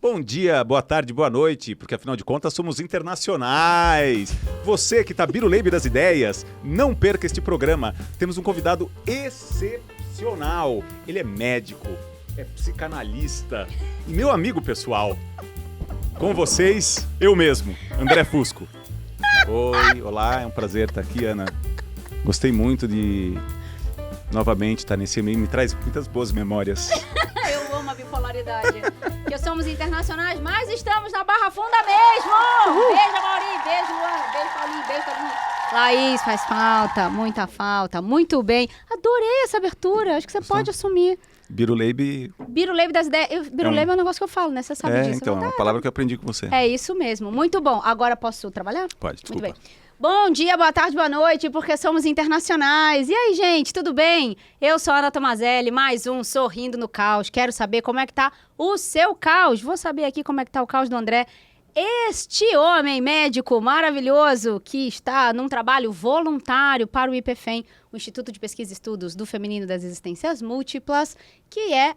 Bom dia, boa tarde, boa noite, porque afinal de contas somos internacionais. Você que tá biruleibe das ideias, não perca este programa. Temos um convidado excepcional. Ele é médico, é psicanalista e meu amigo pessoal. Com vocês, eu mesmo, André Fusco. Oi, olá, é um prazer estar aqui, Ana. Gostei muito de novamente estar nesse meio, me traz muitas boas memórias. Eu amo a bipolaridade. Que somos internacionais, mas estamos na Barra Funda mesmo! Beijo, Mauri, beijo, Luana, beijo, Paulinho, beijo, todo mundo. Laís, faz falta, muito bem. Adorei essa abertura, acho que você pode assumir. Biruleibe... Biruleibe das ideias. Biruleibe é um negócio que eu falo, né? Você sabe disso. Então, é uma palavra que eu aprendi com você. É isso mesmo, muito bom. Agora posso trabalhar? Pode, desculpa. Muito bem. Bom dia, boa tarde, boa noite, porque somos internacionais. E aí, gente, tudo bem? Eu sou a Ana Tomazelli, mais um Sorrindo no Caos. Quero saber como é que tá o seu caos. Vou saber aqui como é que tá o caos do André. Este homem médico maravilhoso que está num trabalho voluntário para o IPFEM, o Instituto de Pesquisa e Estudos do Feminino das Existências Múltiplas, que é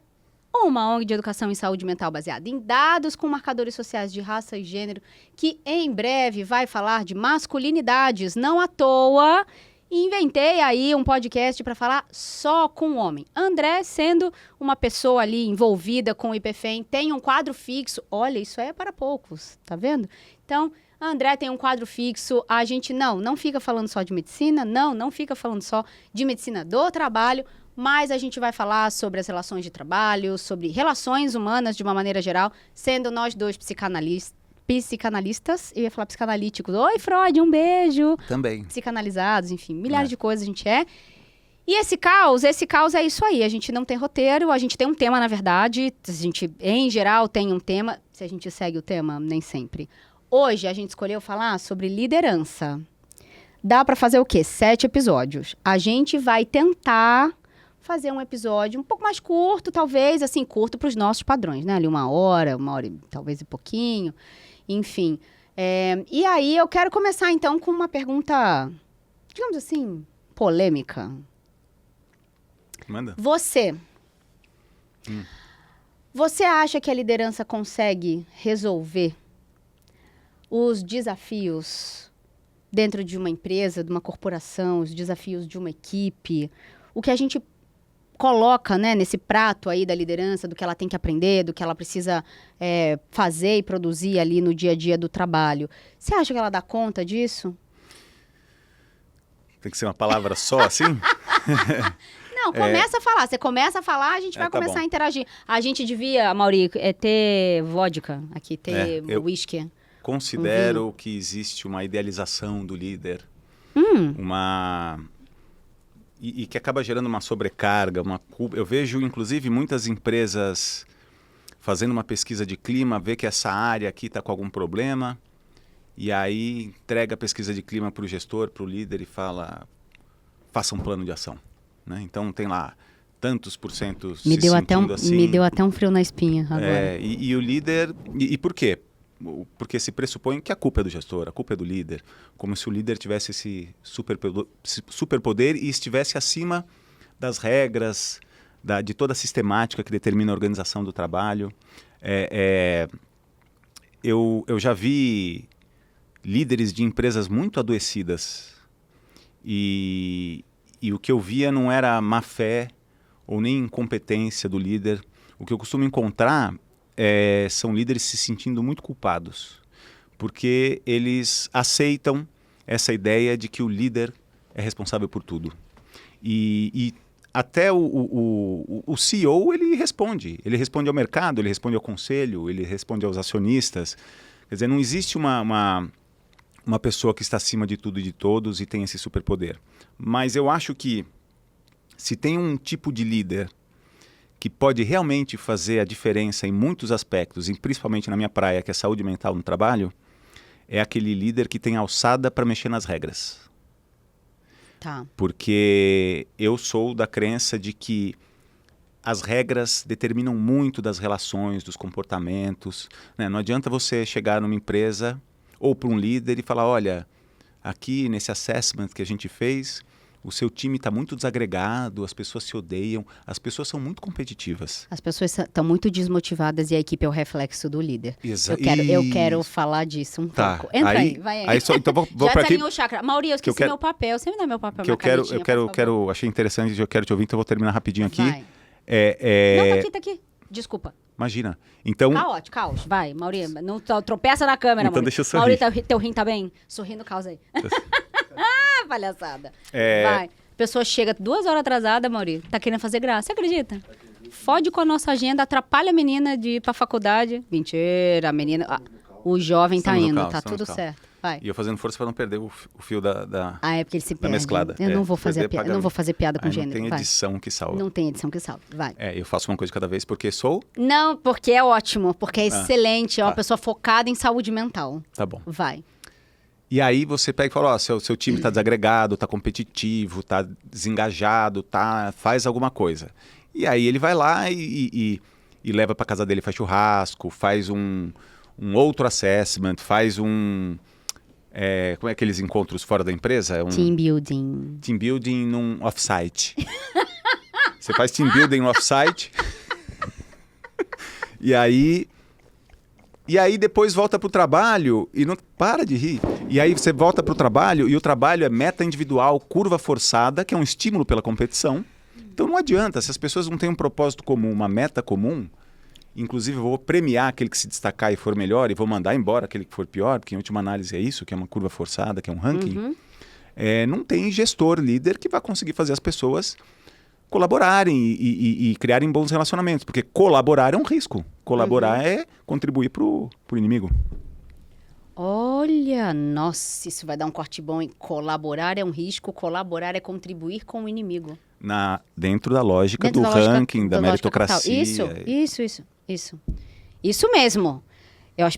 uma ONG de educação em saúde mental baseada em dados com marcadores sociais de raça e gênero, que em breve vai falar de masculinidades. Não à toa, inventei aí um podcast para falar só com o homem. André, sendo uma pessoa ali envolvida com o IPFEM, tem um quadro fixo. Olha, isso é para poucos, tá vendo? Então, André tem um quadro fixo. A gente não fica falando só de medicina, não fica falando só de medicina do trabalho, mas a gente vai falar sobre as relações de trabalho, sobre relações humanas de uma maneira geral, sendo nós dois psicanalistas, eu ia falar psicanalíticos. Oi, Freud, um beijo. Também. Psicanalizados, enfim, milhares de coisas a gente é. E esse caos é isso aí. A gente não tem roteiro, a gente tem um tema, na verdade. A gente, em geral, tem um tema. Se a gente segue o tema, nem sempre. Hoje, a gente escolheu falar sobre liderança. Dá pra fazer o quê? 7 episódios. A gente vai tentar fazer um episódio um pouco mais curto, talvez, assim, curto para os nossos padrões, né? Ali uma hora e talvez e pouquinho, enfim. E aí eu quero começar, então, com uma pergunta, digamos assim, polêmica. Manda. Você acha que a liderança consegue resolver os desafios dentro de uma empresa, de uma corporação, os desafios de uma equipe, o que a gente coloca, né, nesse prato aí da liderança, do que ela tem que aprender, do que ela precisa fazer e produzir ali no dia a dia do trabalho. Você acha que ela dá conta disso? Tem que ser uma palavra só, assim? Não, começa a falar. Você começa a falar, a gente vai começar a interagir. A gente devia, Mauri, ter vodka aqui, ter whisky. Considero que existe uma idealização do líder, E que acaba gerando uma sobrecarga, uma culpa. Eu vejo, inclusive, muitas empresas fazendo uma pesquisa de clima, vê que essa área aqui está com algum problema, e aí entrega a pesquisa de clima para o gestor, para o líder e fala, faça um plano de ação. Né? Então tem lá tantos % me deu até um frio na espinha agora. E o líder... E por quê? Porque se pressupõe que a culpa é do gestor, a culpa é do líder, como se o líder tivesse esse superpoder e estivesse acima das regras, de toda a sistemática que determina a organização do trabalho. Eu já vi líderes de empresas muito adoecidas e o que eu via não era má fé ou nem incompetência do líder. O que eu costumo encontrar são líderes se sentindo muito culpados, porque eles aceitam essa ideia de que o líder é responsável por tudo. E até o CEO, ele responde ao mercado, ele responde ao conselho, ele responde aos acionistas. Quer dizer, não existe uma pessoa que está acima de tudo e de todos e tem esse superpoder. Mas eu acho que se tem um tipo de líder que pode realmente fazer a diferença em muitos aspectos, e principalmente na minha praia, que é saúde mental no trabalho, é aquele líder que tem alçada para mexer nas regras. Tá. Porque eu sou da crença de que as regras determinam muito das relações, dos comportamentos. Né? Não adianta você chegar numa empresa ou para um líder e falar, olha, aqui nesse assessment que a gente fez, o seu time está muito desagregado, as pessoas se odeiam, as pessoas são muito competitivas. As pessoas estão muito desmotivadas e a equipe é o reflexo do líder. Exato. Eu quero falar disso um pouco. Entra aí, vai aí. Então vou Já para aqui. desalinhou o chakra. Mauri, eu esqueci meu papel. Você me dá meu papel, Que achei interessante, eu quero te ouvir, então eu vou terminar rapidinho aqui. Vai. Não, tá aqui. Desculpa. Imagina. Então, Caos. Vai, Mauri. Não tropeça na câmera, então Mauri. deixa eu sorrir. Mauri, teu rim tá bem? Sorrindo, caos aí. Palhaçada. Vai. A pessoa chega 2 horas atrasada, Mauri. Tá querendo fazer graça. Você acredita? Fode com a nossa agenda, atrapalha a menina de ir pra faculdade. Mentira, a menina... o jovem tá Estamos no indo, caos, tá estamos tudo no caos. certo. Vai. E eu fazendo força para não perder o fio da É porque ele se perde. mesclada. Eu não vou fazer perder eu não vou fazer piada com Aí gênero. não tem Vai. edição que salva. Não tem edição que salve. Vai. Eu faço uma coisa de cada vez porque sou... Não, porque é ótimo, porque é excelente, é uma tá. pessoa focada em saúde mental. Tá bom. Vai. E aí você pega e fala, ó, seu time tá desagregado, tá competitivo, tá desengajado, faz alguma coisa. E aí ele vai lá e leva para casa dele, faz churrasco, faz um outro assessment, faz como é aqueles encontros fora da empresa? Team building. Team building num off-site. Você faz team building no off-site. E aí depois volta pro trabalho e não para de rir. E aí você volta pro trabalho e o trabalho é meta individual, curva forçada, que é um estímulo pela competição. Então não adianta, se as pessoas não têm um propósito comum, uma meta comum, inclusive eu vou premiar aquele que se destacar e for melhor e vou mandar embora aquele que for pior, porque em última análise é isso, que é uma curva forçada, que é um ranking. Não tem gestor, líder que vai conseguir fazer as pessoas colaborarem e criarem bons relacionamentos, porque colaborar é um risco. Colaborar é contribuir pro inimigo. Olha, nossa, isso vai dar um corte bom, hein? Colaborar é um risco, colaborar é contribuir com o inimigo. Dentro da lógica Dentro do da lógica- ranking, da lógica meritocracia. total. Isso mesmo.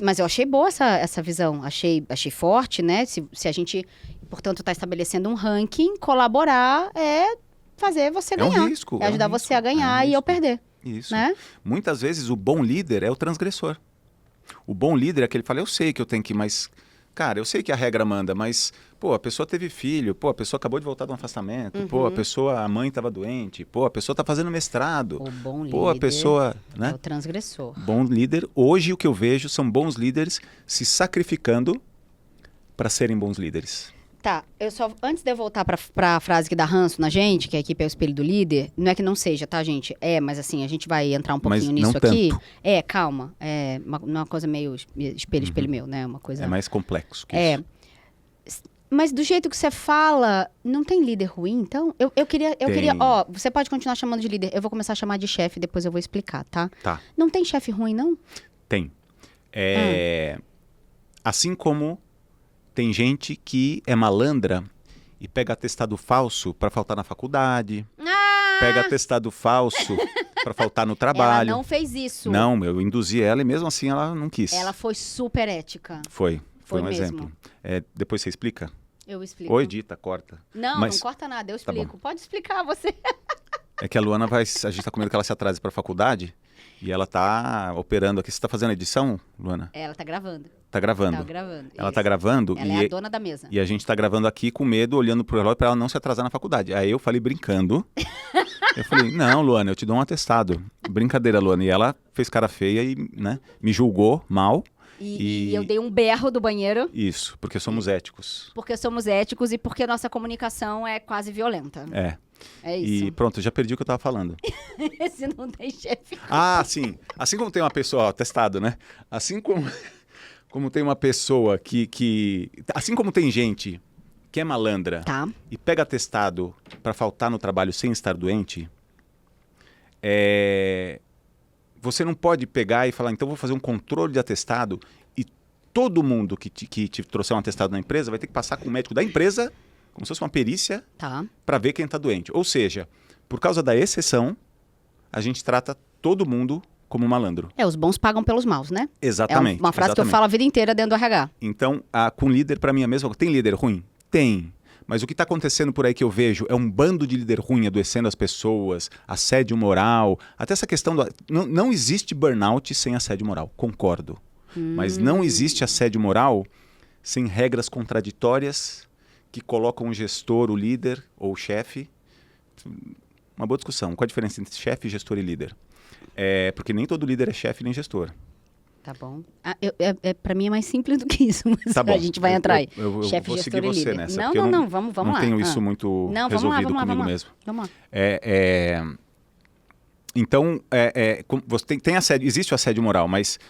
Mas eu achei boa essa visão. Achei forte, né? Se a gente, portanto, está estabelecendo um ranking, colaborar é fazer você ganhar. É um risco. É ajudar você a ganhar e eu perder. Isso. Né? Muitas vezes o bom líder é o transgressor. O bom líder é aquele que fala, eu sei que eu tenho que ir, mas... Cara, eu sei que a regra manda, mas, a pessoa teve filho, a pessoa acabou de voltar de um afastamento, a mãe estava doente, a pessoa está fazendo mestrado. O bom líder a pessoa, né? é o transgressor. Bom líder, hoje o que eu vejo são bons líderes se sacrificando para serem bons líderes. Tá, antes de eu voltar pra frase que dá ranço na gente, que a equipe é o espelho do líder, não é que não seja, tá, gente? Mas assim, a gente vai entrar um pouquinho Mas não nisso aqui. tanto. Calma. Não é uma coisa meio espelho meu, né? Uma coisa... É mais complexo que isso. Mas do jeito que você fala, não tem líder ruim, então? Eu queria, você pode continuar chamando de líder, eu vou começar a chamar de chefe, depois eu vou explicar, tá? Tá. Não tem chefe ruim, não? Tem. Assim como tem gente que é malandra e pega atestado falso para faltar na faculdade, pega atestado falso para faltar no trabalho. Ela não fez isso. Não, eu induzi ela e mesmo assim ela não quis. Ela foi super ética. Foi um mesmo. exemplo. Depois você explica? Eu explico. Ou edita, corta. Não corta nada, eu Tá bom. explico. Pode explicar você. É que a Luana a gente tá com medo que ela se atrase para a faculdade e ela tá operando aqui. Você tá fazendo edição, Luana? Ela tá gravando. Tá gravando. Tá gravando. Ela isso. tá gravando Ela é a dona da mesa. e a gente tá gravando aqui com medo, olhando pro relógio para ela não se atrasar na faculdade. Aí eu falei brincando. Eu falei, não, Luana, eu te dou um atestado. Brincadeira, Luana. E ela fez cara feia e, né, me julgou mal. E eu dei um berro do banheiro. Isso, porque somos éticos. Porque somos éticos e porque a nossa comunicação é quase violenta. É isso. E pronto, já perdi o que eu tava falando. Se não tem chefe. Sim. Assim como tem uma pessoa, atestado, né? Assim como tem uma pessoa que... Assim como tem gente que é malandra Tá. e pega atestado para faltar no trabalho sem estar doente, você não pode pegar e falar, então vou fazer um controle de atestado e todo mundo que te trouxer um atestado na empresa vai ter que passar com o médico da empresa, como se fosse uma perícia, Tá. para ver quem está doente. Ou seja, por causa da exceção, a gente trata todo mundo como malandro. Os bons pagam pelos maus, né? Exatamente. É uma frase que eu falo a vida inteira dentro do RH. Então, com líder, para mim, é a mesma coisa. Tem líder ruim? Tem. Mas o que está acontecendo por aí que eu vejo é um bando de líder ruim adoecendo as pessoas, assédio moral, até essa questão não existe burnout sem assédio moral, concordo. Mas não existe assédio moral sem regras contraditórias que colocam o gestor, o líder ou o chefe. Uma boa discussão. Qual a diferença entre chefe, gestor e líder? Porque nem todo líder é chefe nem gestor. Tá bom. Para mim é mais simples do que isso, mas Tá bom. a gente vai entrar aí. Eu Chefe, vou gestor seguir e você líder. nessa. Não, vamos lá. Não tenho isso muito resolvido comigo mesmo. Vamos lá. Então, você tem assédio, existe o assédio moral, mas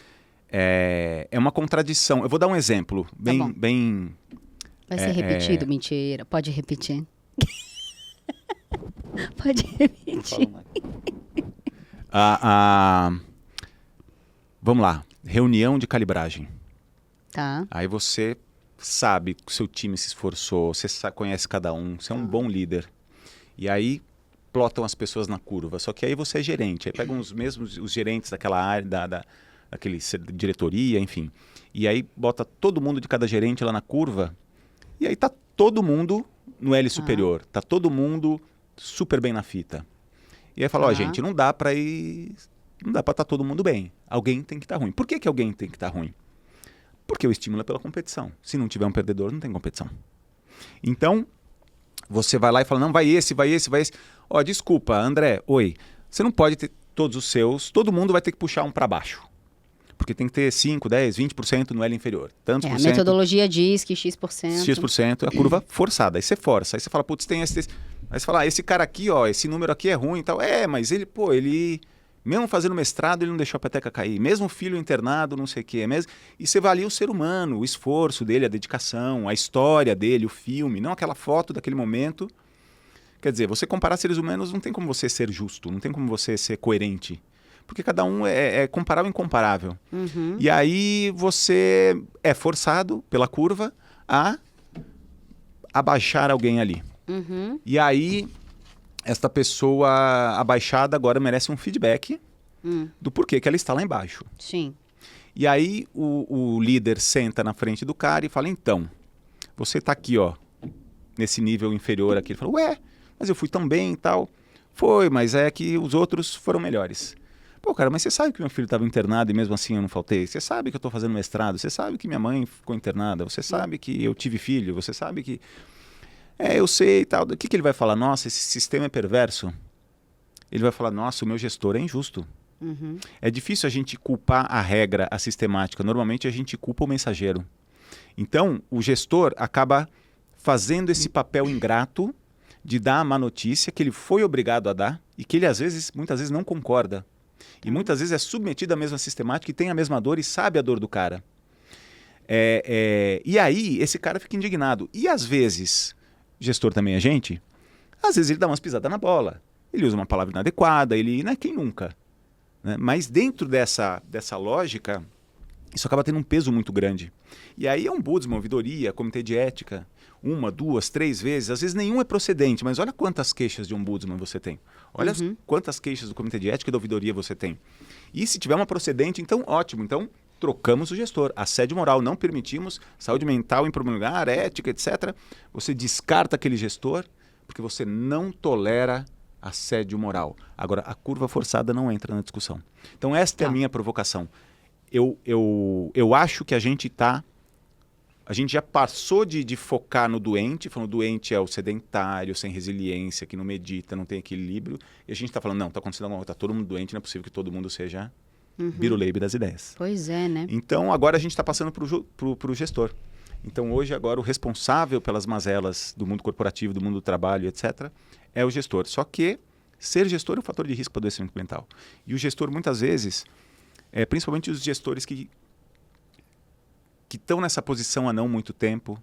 é uma contradição. Eu vou dar um exemplo bem. Vai ser repetido? Mentira. Pode repetir. Pode repetir. Vamos lá. Reunião de calibragem. Tá. Aí você sabe que o seu time se esforçou, você conhece cada um, você é um bom líder. E aí plotam as pessoas na curva. Só que aí você é gerente. Aí pegam os gerentes daquela área, daquele diretoria, enfim. E aí bota todo mundo de cada gerente lá na curva. E aí tá todo mundo no L superior. Tá todo mundo super bem na fita. E aí fala, gente, não dá pra estar todo mundo bem. Alguém tem que estar ruim. Por que alguém tem que estar ruim? Porque o estímulo é pela competição. Se não tiver um perdedor, não tem competição. Então, você vai lá e fala, não, vai esse. Desculpa, André, oi. Você não pode ter todos os seus, todo mundo vai ter que puxar um para baixo. Porque tem que ter 5, 10, 20% no L inferior. Tantos por A cento. metodologia diz que X%. X% é a curva forçada. Aí você força. Aí você fala, putz, tem esse. Aí você fala, esse cara aqui, esse número aqui é ruim e tal. Mas ele, mesmo fazendo mestrado, ele não deixou a peteca cair. Mesmo filho internado, não sei o quê. E você avalia o ser humano, o esforço dele, a dedicação, a história dele, o filme, não aquela foto daquele momento. Quer dizer, você comparar seres humanos não tem como você ser justo, não tem como você ser coerente. Porque cada um é comparar o incomparável. Uhum. E aí você é forçado pela curva a abaixar alguém ali. Uhum. E aí, esta pessoa abaixada agora merece um feedback do porquê que ela está lá embaixo. Sim. E aí o líder senta na frente do cara e fala, então, você está aqui, nesse nível inferior aqui. Ele fala, mas eu fui tão bem e tal. Foi, mas é que os outros foram melhores. Pô, cara, mas você sabe que meu filho estava internado e mesmo assim eu não faltei? Você sabe que eu estou fazendo mestrado? Você sabe que minha mãe ficou internada? Você sabe que eu tive filho? Você sabe que... eu sei e tal. O que ele vai falar? Nossa, esse sistema é perverso. Ele vai falar, nossa, o meu gestor é injusto. Uhum. É difícil a gente culpar a regra, a sistemática. Normalmente a gente culpa o mensageiro. Então, o gestor acaba fazendo esse papel ingrato de dar a má notícia que ele foi obrigado a dar e que ele, muitas vezes, não concorda. E muitas vezes é submetido à mesma sistemática e tem a mesma dor e sabe a dor do cara. E aí, esse cara fica indignado. E às vezes, gestor também é gente, às vezes ele dá umas pisadas na bola. Ele usa uma palavra inadequada, quem nunca? Né? Mas dentro dessa lógica, isso acaba tendo um peso muito grande. E aí é um ombudsman, ouvidoria, comitê de ética, 1, 2, 3 vezes, às vezes nenhum é procedente, mas olha quantas queixas de ombudsman você tem. Olha quantas queixas do comitê de ética e da ouvidoria você tem. E se tiver uma procedente, então ótimo, então trocamos o gestor. Assédio moral, não permitimos, saúde mental em primeiro lugar, ética, etc. Você descarta aquele gestor porque você não tolera assédio moral. Agora, a curva forçada não entra na discussão. Então esta é a minha provocação. Eu acho que a gente já passou de focar no doente, falando que o doente é o sedentário, sem resiliência, que não medita, não tem equilíbrio, e a gente está falando, não, está acontecendo alguma coisa, está todo mundo doente, não é possível que todo mundo seja biruleibe das ideias. Pois é, né? Então, agora a gente está passando para o gestor. Então, hoje, agora, o responsável pelas mazelas do mundo corporativo, do mundo do trabalho, etc., é o gestor. Só que ser gestor é um fator de risco para adoecimento mental. E o gestor, muitas vezes, principalmente os gestores que estão nessa posição há não muito tempo,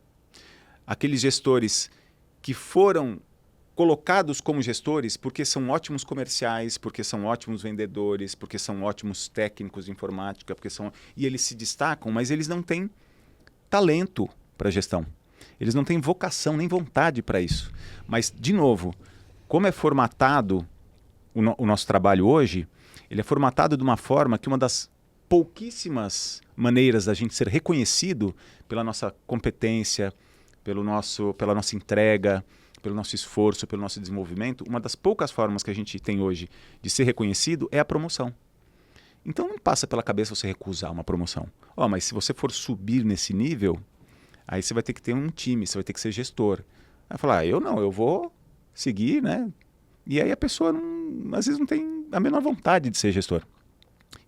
aqueles gestores que foram colocados como gestores porque são ótimos comerciais, porque são ótimos vendedores, porque são ótimos técnicos de informática, e eles se destacam, mas eles não têm talento para gestão. Eles não têm vocação nem vontade para isso. Mas, de novo, como é formatado o nosso trabalho hoje, ele é formatado de uma forma que uma das pouquíssimas maneiras da gente ser reconhecido pela nossa competência, pela nossa entrega, pelo nosso esforço, pelo nosso desenvolvimento, uma das poucas formas que a gente tem hoje de ser reconhecido é a promoção. Então não passa pela cabeça você recusar uma promoção. Mas se você for subir nesse nível, Aí você vai ter que ter um time, você vai ter que ser gestor. Aí falar, eu não, eu vou seguir, né? E aí a pessoa, às vezes, não tem a menor vontade de ser gestor.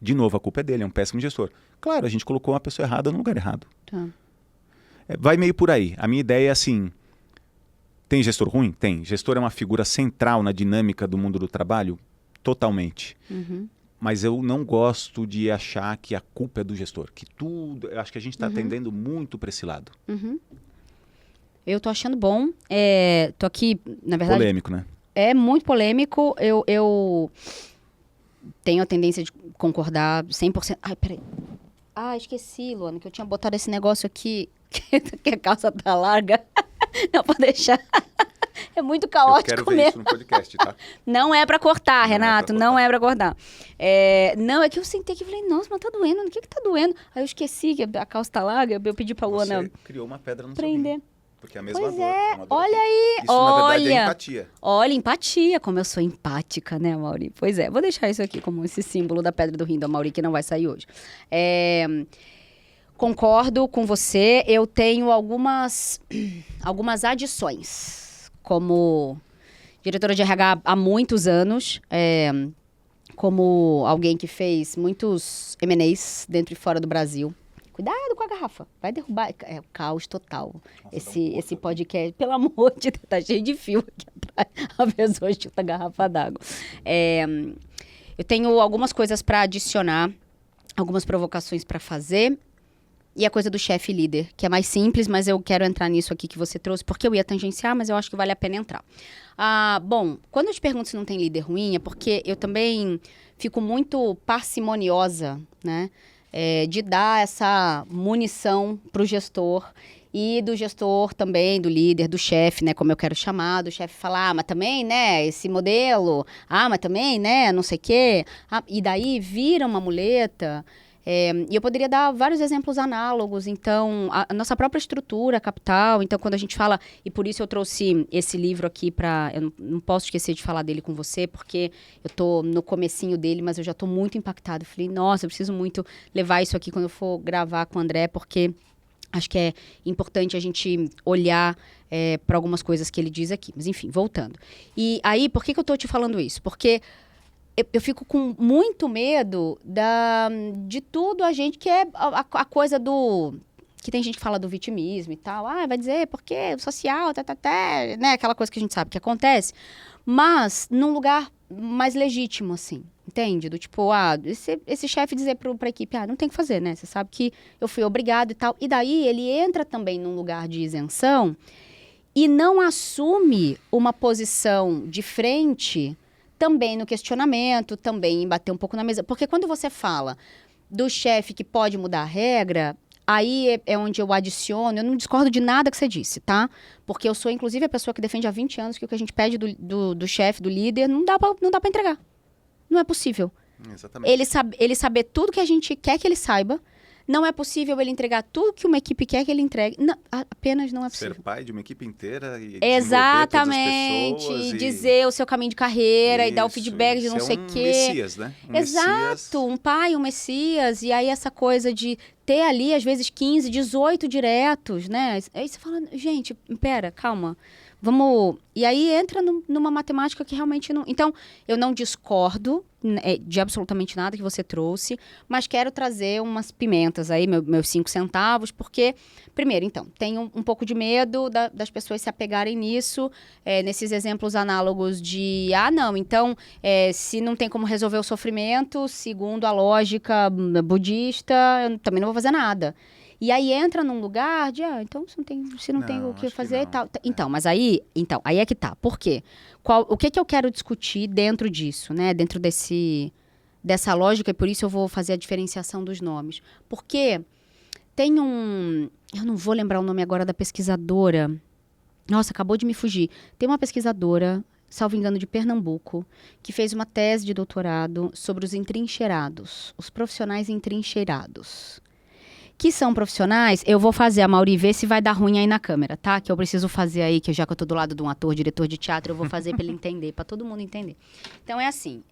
De novo, a culpa é dele, é um péssimo gestor. Claro, a gente colocou uma pessoa errada no lugar errado. Tá. Vai meio por aí. A minha ideia é assim, tem gestor ruim? Tem. Gestor é uma figura central na dinâmica do mundo do trabalho? Totalmente. Uhum. Mas eu não gosto de achar que a culpa é do gestor. Que tudo... Eu acho que a gente está tendendo muito para esse lado. Uhum. Eu tô achando bom. Tô aqui, na verdade... Polêmico, né? É muito polêmico. Eu tenho a tendência de concordar 100%. Ai, peraí. Ah, esqueci, Luana, que eu tinha botado esse negócio aqui, que a calça tá larga. Não, pode deixar. É muito caótico eu quero ver mesmo. isso no podcast, tá? Não é pra cortar, Renato. pra cortar. Não é pra cortar. Não, é que eu sentei aqui e falei, nossa, mas tá doendo. O que tá doendo? Aí eu esqueci que a calça tá larga. Eu pedi pra Luana Você criou uma pedra no prender. seu rim. Porque é a mesma Pois dor. é, Uma dor olha aqui. aí, Isso, na verdade, é olha. empatia. Olha, empatia, como eu sou empática, né, Mauri? Pois é, vou deixar isso aqui como esse símbolo da pedra do rim da Mauri, que não vai sair hoje. Concordo com você, eu tenho algumas adições. Como diretora de RH há muitos anos, como alguém que fez muitos M&As dentro e fora do Brasil. Cuidado com a garrafa, vai derrubar. É o caos total. Nossa, Esse podcast, pelo amor de Deus, tá cheio de fio aqui atrás. A pessoa chuta a garrafa d'água. Eu tenho algumas coisas para adicionar, algumas provocações para fazer. E a coisa do chefe líder, que é mais simples, mas eu quero entrar nisso aqui que você trouxe, porque eu ia tangenciar, mas eu acho que vale a pena entrar. Bom, quando eu te pergunto se não tem líder ruim, é porque eu também fico muito parcimoniosa, né? De dar essa munição para o gestor e do gestor também, do líder, do chefe, né, como eu quero chamar, do chefe falar, mas também, né, esse modelo, mas também, né, não sei o quê, e daí vira uma muleta. E eu poderia dar vários exemplos análogos, então, a nossa própria estrutura capital, então quando a gente fala, e por isso eu trouxe esse livro aqui eu não posso esquecer de falar dele com você, porque eu tô no comecinho dele, mas eu já tô muito impactada, eu falei, nossa, eu preciso muito levar isso aqui quando eu for gravar com o André, porque acho que é importante a gente olhar para algumas coisas que ele diz aqui, mas enfim, voltando. E aí, por que eu tô te falando isso? Porque eu fico com muito medo de tudo a gente, que é a coisa do... Que tem gente que fala do vitimismo e tal. Vai dizer, porque o social, né? Aquela coisa que a gente sabe que acontece. Mas num lugar mais legítimo, assim. Entende? Do tipo, esse chefe dizer pra equipe, não tem que fazer, né? Você sabe que eu fui obrigado e tal. E daí ele entra também num lugar de isenção e não assume uma posição de frente... Também no questionamento, também em bater um pouco na mesa. Porque quando você fala do chefe que pode mudar a regra, aí é onde eu adiciono, eu não discordo de nada que você disse, tá? Porque eu sou, inclusive, a pessoa que defende há 20 anos que o que a gente pede do chefe, do líder, não dá pra entregar. Não é possível. Exatamente. Ele saber tudo que a gente quer que ele saiba. Não é possível ele entregar tudo que uma equipe quer que ele entregue. Não, apenas não é possível. Ser pai de uma equipe inteira e exatamente, desenvolver todas as pessoas dizer o seu caminho de carreira e dar o feedback de não sei o quê. Messias, né? Exato, um pai, um Messias. E aí essa coisa de ter ali, às vezes, 15, 18 diretos, né? Aí você fala, gente, pera, calma. Vamos... E aí entra numa matemática que realmente não... Então, eu não discordo de absolutamente nada que você trouxe, mas quero trazer umas pimentas aí, meus 5 centavos, porque, primeiro, então, tenho um pouco de medo das pessoas se apegarem nisso, nesses exemplos análogos de, não, então, se não tem como resolver o sofrimento, segundo a lógica budista, eu também não vou fazer nada. E aí entra num lugar de, então se não tem o que fazer e tal. Então, mas aí é que tá. Por quê? O que eu quero discutir dentro disso, né? Dentro dessa lógica, e por isso eu vou fazer a diferenciação dos nomes. Porque tem eu não vou lembrar o nome agora da pesquisadora. Nossa, acabou de me fugir. Tem uma pesquisadora, salvo engano, de Pernambuco, que fez uma tese de doutorado sobre os entrincheirados, os profissionais entrincheirados. Que são profissionais, eu vou fazer a Mauri ver se vai dar ruim aí na câmera, tá? Que eu preciso fazer aí, que já que eu tô do lado de um ator, diretor de teatro, eu vou fazer para ele entender, para todo mundo entender. Então é assim,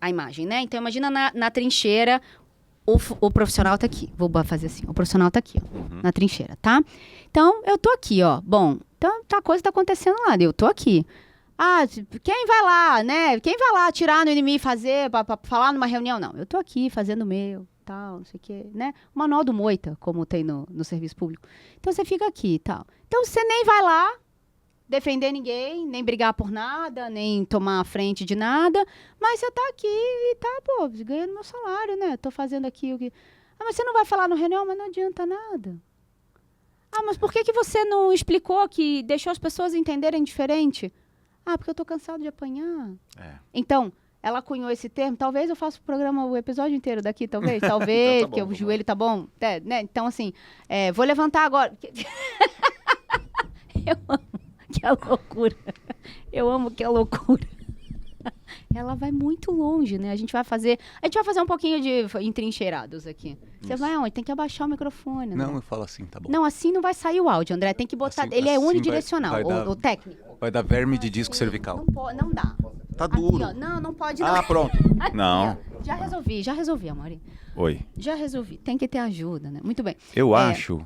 a imagem, né? Então imagina na trincheira, o profissional tá aqui. Vou fazer assim. O profissional tá aqui, ó, Uhum. na trincheira, tá? Então, eu tô aqui, ó. Bom, então a coisa tá acontecendo lá. Eu tô aqui. Ah, quem vai lá, né? Quem vai lá atirar no inimigo e fazer, pra falar numa reunião? Não, eu tô aqui fazendo o meu, tal, não sei o quê, né? O manual do Moita, como tem no serviço público. Então, você fica aqui e tal. Então, você nem vai lá defender ninguém, nem brigar por nada, nem tomar a frente de nada, mas você tá aqui e tá, pô, ganhando meu salário, né? Tô fazendo aqui o que... Ah, mas você não vai falar no reunião? Mas não adianta nada. Ah, mas por que você não explicou que deixou as pessoas entenderem diferente? Ah, porque eu tô cansado de apanhar. É. Então, ela cunhou esse termo. Talvez eu faça o programa, o episódio inteiro daqui, talvez. Talvez, Então tá bom, porque o vamos joelho tá bom. É, né? Então, assim, vou levantar agora. Eu amo que é loucura. Eu amo que é loucura. Ela vai muito longe, né? A gente vai fazer um pouquinho de entrincheirados aqui. Você vai aonde? Tem que abaixar o microfone, André. Não, eu falo assim, tá bom. Não, assim não vai sair o áudio, André. Tem que botar... Assim- ele é assim unidirecional, vai dar- o técnico. Vai dar verme de disco cervical. Não dá. Tá Aqui, duro. ó. Não pode não. Ah, pronto. Aqui, Não. ó. Já resolvi, Amaury. Oi. Já resolvi. Tem que ter ajuda, né? Muito bem. Eu acho...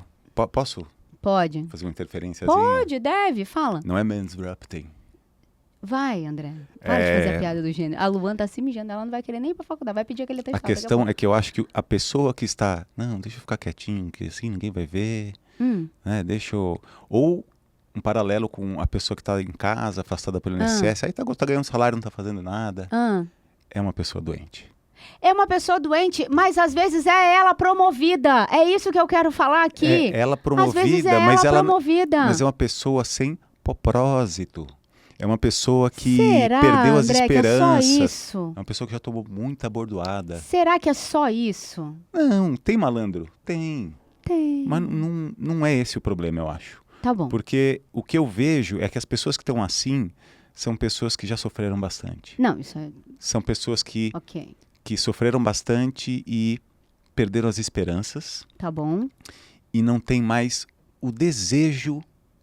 Posso Pode. fazer uma interferência? Pode, deve. Fala. Não é mansrupting. Vai, André. Para de fazer a piada do gênero. A Luan tá se mijando, ela não vai querer nem ir pra faculdade. Vai pedir aquele A atestado. questão é que eu acho que a pessoa que está... Não, deixa eu ficar quietinho, que assim ninguém vai ver. Né? Deixa eu... Ou um paralelo com a pessoa que está em casa, afastada pelo INSS. Aí tá ganhando salário, não tá fazendo nada. É uma pessoa doente. É uma pessoa doente, mas às vezes é ela promovida. É isso que eu quero falar aqui. É ela Às vezes promovida, é mas ela ela... promovida. Mas é uma pessoa sem propósito. É uma pessoa que Será, perdeu as André, esperanças. que é só isso? É uma pessoa que já tomou muita bordoada. Será que é só isso? Não, tem malandro? Tem. Tem. Mas não é esse o problema, eu acho. Tá bom. Porque o que eu vejo é que as pessoas que estão assim são pessoas que já sofreram bastante. Não, isso é... São pessoas que Ok. sofreram bastante e perderam as esperanças Tá bom. e não tem mais o desejo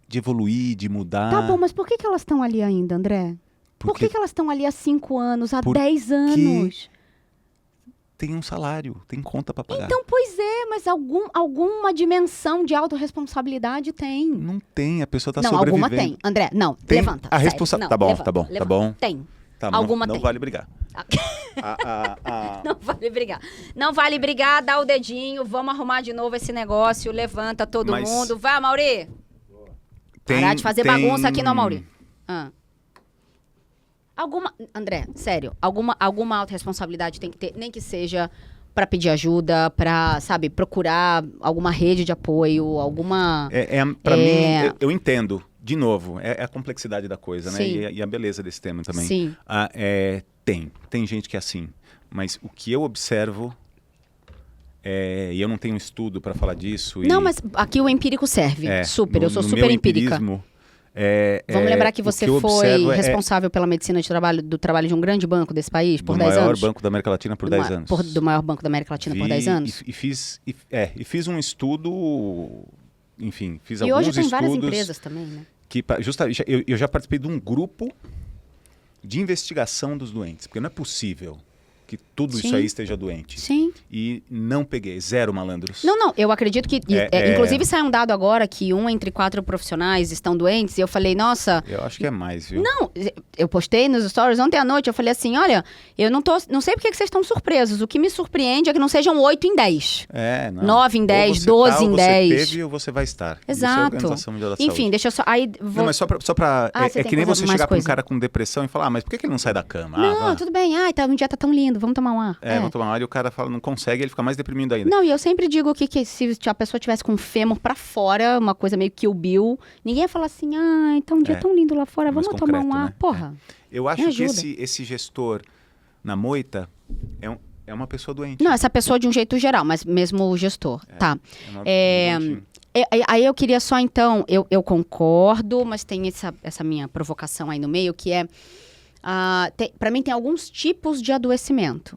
de evoluir, de mudar. Tá bom, mas por que elas estão ali ainda, André? Por que elas estão ali há 5 anos, há 10 anos? Tem um salário, tem conta para pagar. Então, pois é, mas alguma dimensão de autorresponsabilidade tem. Não tem, a pessoa tá Não, sobrevivendo. alguma tem. André, não, Tem levanta. a sério. responsabilidade. Não, Tá bom, levanta, tá bom, tá levanta. bom. Tem. Tá, Alguma não tem. vale brigar. Não vale brigar. Não vale brigar, dá o dedinho, vamos arrumar de novo esse negócio, levanta todo Mas- mundo. Vai, Mauri. Tem- Parar de fazer tem- bagunça aqui no Mauri. André, sério, alguma autorresponsabilidade tem que ter, nem que seja pra pedir ajuda, pra, sabe, procurar alguma rede de apoio, alguma... Pra mim, eu entendo. De novo, é a complexidade da coisa, né? Sim. E a beleza desse tema também. Sim. Tem gente que é assim. Mas o que eu observo, e eu não tenho estudo para falar disso. Não, mas aqui o empírico serve. Super, eu sou no super meu empírica. empirismo, Vamos lembrar que o você eu foi observo responsável pela medicina do trabalho de um grande banco desse país por do 10 maior anos? banco da América Latina por 10 anos. Do maior banco da América Latina por 10 anos? E fiz um estudo, enfim, fiz E alguns hoje tem estudos. várias empresas também, né? Eu já participei de um grupo de investigação dos doentes, porque não é possível que tudo Sim. isso aí esteja doente. Sim. E não peguei, 0 malandros. Não, eu acredito que... Inclusive saiu um dado agora que 1 entre 4 profissionais estão doentes e eu falei, nossa... Eu acho que é mais, viu? Não, eu postei nos stories ontem à noite, eu falei assim, olha, eu não sei porque que vocês estão surpresos, o que me surpreende é que não sejam 8 em 10. Não. 9 em 10, Ou você 12 tá, em ou 10. Você teve ou você vai estar. Isso é a Exato. Organização Mundial da Enfim, Saúde. deixa eu só... Aí vou... Não, mas só pra Você é tem que nem mais você mais chegar pra um coisa. cara com depressão e falar, mas por que ele não sai da cama? Não, vá. tudo bem, um dia tá tão lindo, vamos tomar um ar. Vamos tomar uma e o cara fala, não consegue, ele fica mais deprimido ainda. Não, e eu sempre digo que se a pessoa tivesse com o fêmur pra fora, uma coisa meio Kill Bill, ninguém ia falar assim, então um dia tão lindo lá fora, mais vamos tomar um concreto, ar. né? Porra, Eu acho me que ajuda. esse gestor na moita é uma pessoa doente. Não, essa pessoa de um jeito geral, mas mesmo o gestor, tá. É uma doentinha. Aí eu queria só, então, eu concordo, mas tem essa minha provocação aí no meio, que é, pra mim tem alguns tipos de adoecimento.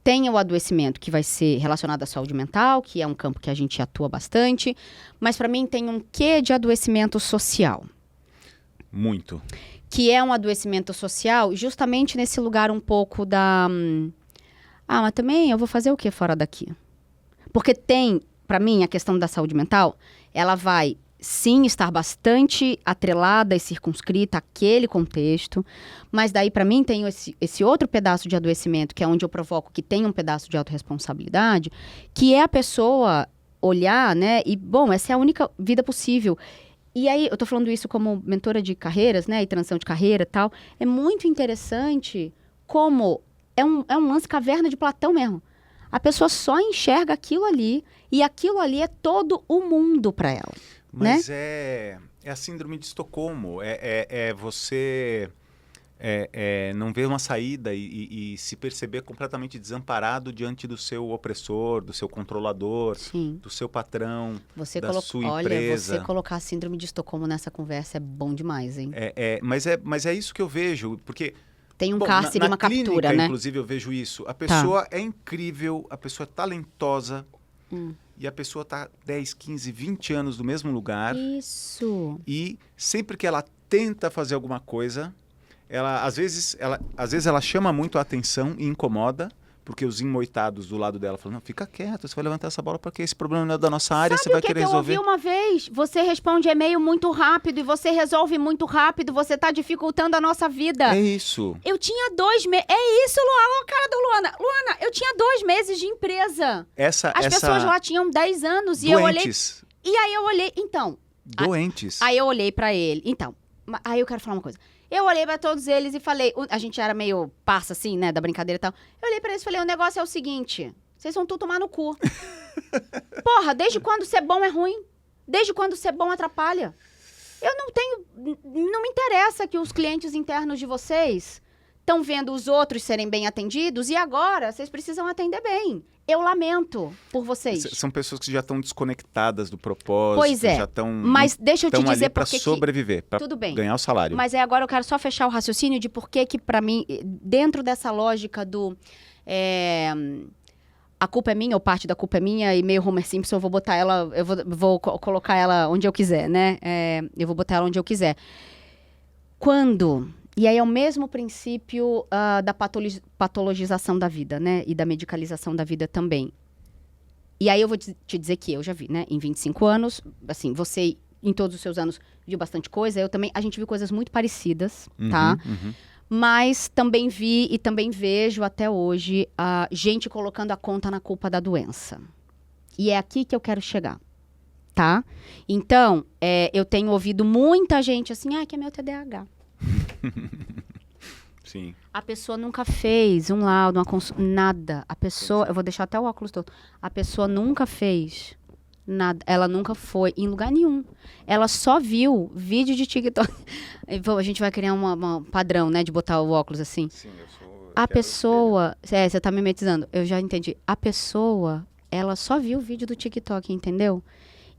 Tem o adoecimento que vai ser relacionado à saúde mental, que é um campo que a gente atua bastante, mas para mim tem um quê de adoecimento social, Muito. que é um adoecimento social justamente nesse lugar um pouco da... mas também eu vou fazer o quê fora daqui? Porque tem, para mim, a questão da saúde mental, ela vai, sim, estar bastante atrelada e circunscrita àquele contexto, mas daí, para mim, tem esse outro pedaço de adoecimento, que é onde eu provoco que tem um pedaço de autorresponsabilidade, que é a pessoa olhar, né? E, bom, essa é a única vida possível. E aí, eu tô falando isso como mentora de carreiras, né? E transição de carreira e tal. É muito interessante como é um lance caverna de Platão mesmo. A pessoa só enxerga aquilo ali e aquilo ali é todo o mundo para ela. Mas é a síndrome de Estocolmo. É você não ver uma saída e se perceber completamente desamparado diante do seu opressor, do seu controlador, Sim. do seu patrão, Você da sua empresa. Olha, você colocar a síndrome de Estocolmo nessa conversa é bom demais, hein? Mas é isso que eu vejo, porque... Tem um Bom, cárcere e uma clínica, captura, né? Inclusive, eu vejo isso. A pessoa é incrível, a pessoa é talentosa e a pessoa está 10, 15, 20 anos no mesmo lugar. Isso. E sempre que ela tenta fazer alguma coisa, às vezes ela chama muito a atenção e incomoda, porque os enmoitados do lado dela falam, não, fica quieto, você vai levantar essa bola porque esse problema não é da nossa área, você vai querer resolver. Sabe o que eu ouvi uma vez? Você responde e-mail muito rápido e você resolve muito rápido, você está dificultando a nossa vida. É isso. Eu tinha 2 meses... É isso, Luana, olha a cara da Luana. Luana, eu tinha 2 meses de empresa. As pessoas lá tinham 10 anos e doentes. eu olhei... E aí eu olhei... Então... Doentes. Aí eu olhei pra ele... Então, aí eu quero falar uma coisa. Eu olhei pra todos eles e falei... A gente era meio parça, assim, né? Da brincadeira e tal. Eu olhei pra eles e falei... O negócio é o seguinte... Vocês vão tudo tomar no cu. Porra, desde quando ser bom é ruim? Desde quando ser bom atrapalha? Eu não tenho... Não me interessa que os clientes internos de vocês... Estão vendo os outros serem bem atendidos e agora vocês precisam atender bem. Eu lamento por vocês. São pessoas que já estão desconectadas do propósito. Pois é, já estão, mas deixa eu te dizer para sobreviver, para ganhar o salário. Mas agora eu quero só fechar o raciocínio de por que para mim, dentro dessa lógica do... a culpa é minha ou parte da culpa é minha e meio Homer Simpson, eu vou botar ela... Eu vou colocar ela onde eu quiser, né? Eu vou botar ela onde eu quiser. E aí é o mesmo princípio da patologização da vida, né? E da medicalização da vida também. E aí eu vou te dizer que eu já vi, né? Em 25 anos, assim, você em todos os seus anos viu bastante coisa, eu também, a gente viu coisas muito parecidas, tá? Mas também vi e também vejo até hoje gente colocando a conta na culpa da doença. E é aqui que eu quero chegar, tá? Então, eu tenho ouvido muita gente assim, que é meu TDAH. Sim. A pessoa nunca fez um laudo, nada. A pessoa, eu vou deixar até o óculos todo. A pessoa nunca fez nada. Ela nunca foi em lugar nenhum. Ela só viu vídeo de TikTok. A gente vai criar um padrão, né, de botar o óculos assim. Sim, a pessoa, você tá mimetizando. Eu já entendi. A pessoa, ela só viu o vídeo do TikTok, entendeu?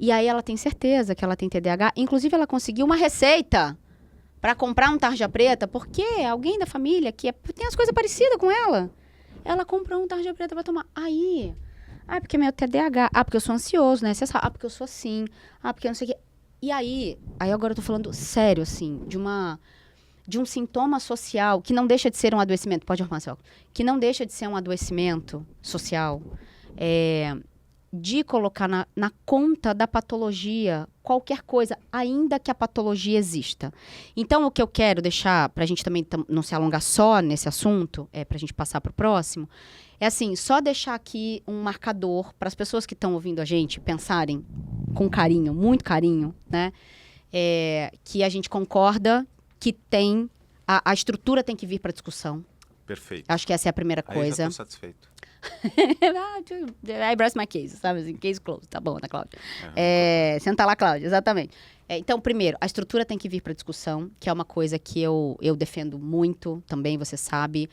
E aí ela tem certeza que ela tem TDAH. Inclusive ela conseguiu uma receita para comprar um tarja preta, porque alguém da família que tem as coisas parecidas com ela. Ela comprou um tarja preta para tomar. Aí, porque meu TDAH. Porque eu sou ansioso, né? Você sabe. Porque eu sou assim. Porque eu não sei o quê. E aí agora eu tô falando sério, assim, de um sintoma social que não deixa de ser um adoecimento. Pode arrumar seu óculos. Que não deixa de ser um adoecimento social. De colocar na conta da patologia qualquer coisa, ainda que a patologia exista. Então, o que eu quero deixar, para a gente também não se alongar só nesse assunto, para a gente passar para o próximo, é assim, só deixar aqui um marcador para as pessoas que estão ouvindo a gente pensarem com carinho, muito carinho, né? Que a gente concorda que a estrutura tem que vir para discussão. Perfeito. Acho que essa é a primeira coisa. Aí eu já tô satisfeito. I rest my case, sabe? Assim, case closed. Tá bom, tá, Cláudia? Senta lá, Cláudia, exatamente. Então, primeiro, a estrutura tem que vir para discussão, que é uma coisa que eu defendo muito também, você sabe.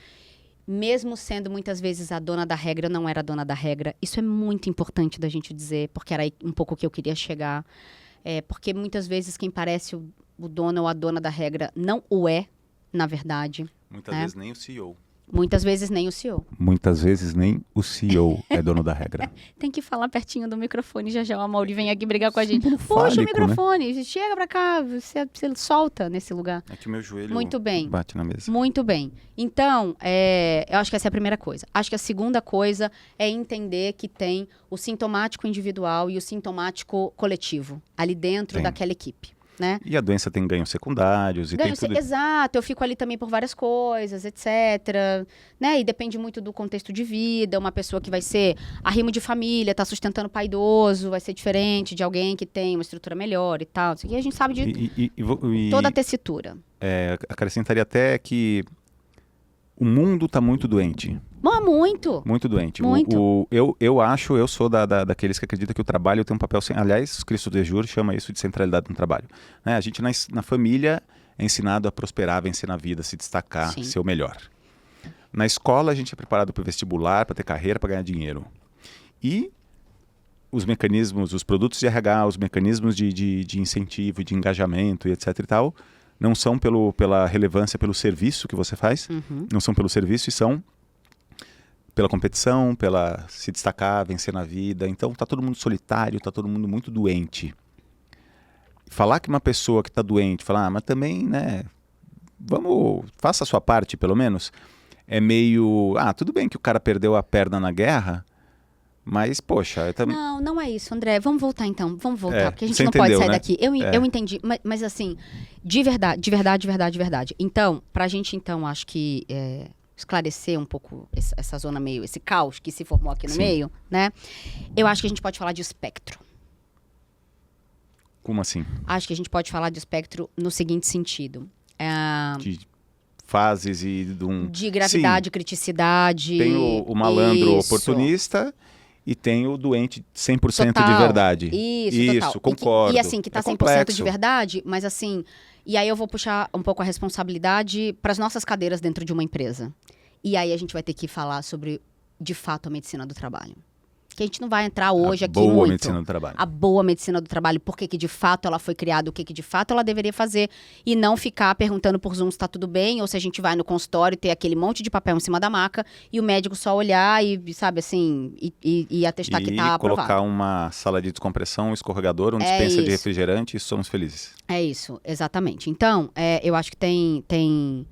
Mesmo sendo muitas vezes a dona da regra, não era a dona da regra. Isso é muito importante da gente dizer, porque era aí um pouco o que eu queria chegar. Porque muitas vezes quem parece o dono ou a dona da regra não o é, na verdade. Muitas vezes nem o CEO. Muitas vezes nem o CEO. Muitas vezes nem o CEO é dono da regra. Tem que falar pertinho do microfone, já o Amaury vem aqui brigar com a gente. Símbolo Puxa o fálico, microfone, chega pra cá, você solta nesse lugar. É que o meu joelho Muito bem. bate na mesa. Muito bem. Então, eu acho que essa é a primeira coisa. Acho que a segunda coisa é entender que tem o sintomático individual e o sintomático coletivo ali dentro Tem. daquela equipe, né? E a doença tem ganhos secundários e tem tudo. Exato, eu fico ali também por várias coisas, etc. Né? E depende muito do contexto de vida. Uma pessoa que vai ser arrimo de família, tá sustentando o pai idoso, vai ser diferente de alguém que tem uma estrutura melhor e tal. Isso aqui a gente sabe de toda a tessitura. Acrescentaria até que o mundo está muito doente. Muito. Muito doente. Muito. Eu sou daqueles que acreditam que o trabalho tem um papel... Aliás, Cristo de Jure chama isso de centralidade no trabalho. Né? A gente na família é ensinado a prosperar, vencer na vida, se destacar, Sim. ser o melhor. Na escola a gente é preparado para o vestibular, para ter carreira, para ganhar dinheiro. E os mecanismos, os produtos de RH, os mecanismos de incentivo, de engajamento e etc e tal, não são pela relevância, pelo serviço que você faz, não são pelo serviço e são pela competição, pela se destacar, vencer na vida. Então tá todo mundo solitário, tá todo mundo muito doente. Falar que uma pessoa que tá doente, falar, mas também, né, faça a sua parte pelo menos, é meio, tudo bem que o cara perdeu a perna na guerra, mas, poxa... Não é isso, André. Vamos voltar então. Vamos voltar, porque a gente não entendeu, pode sair né? daqui. Eu entendi, mas assim, de verdade. Então, pra gente, então, acho que esclarecer um pouco essa zona meio, esse caos que se formou aqui no meio, né? Eu acho que a gente pode falar de espectro. Como assim? Acho que a gente pode falar de espectro no seguinte sentido. De fases e de gravidade, Sim. criticidade. Tem o malandro isso. oportunista e tem o doente 100% Total. de verdade. Isso, total. Concordo. E assim, que tá 100% complexo. de verdade, mas assim... E aí eu vou puxar um pouco a responsabilidade para as nossas cadeiras dentro de uma empresa. E aí a gente vai ter que falar sobre, de fato, a medicina do trabalho. Que a gente não vai entrar hoje aqui muito. A boa medicina do trabalho. A boa medicina do trabalho, por que de fato ela foi criada, o que de fato ela deveria fazer. E não ficar perguntando por Zoom se tá tudo bem, ou se a gente vai no consultório e ter aquele monte de papel em cima da maca, e o médico só olhar e, sabe, assim, e atestar que tá aprovado. E colocar uma sala de descompressão, um escorregador, um dispenser de refrigerante e somos felizes. É isso, exatamente. Então, eu acho que tem...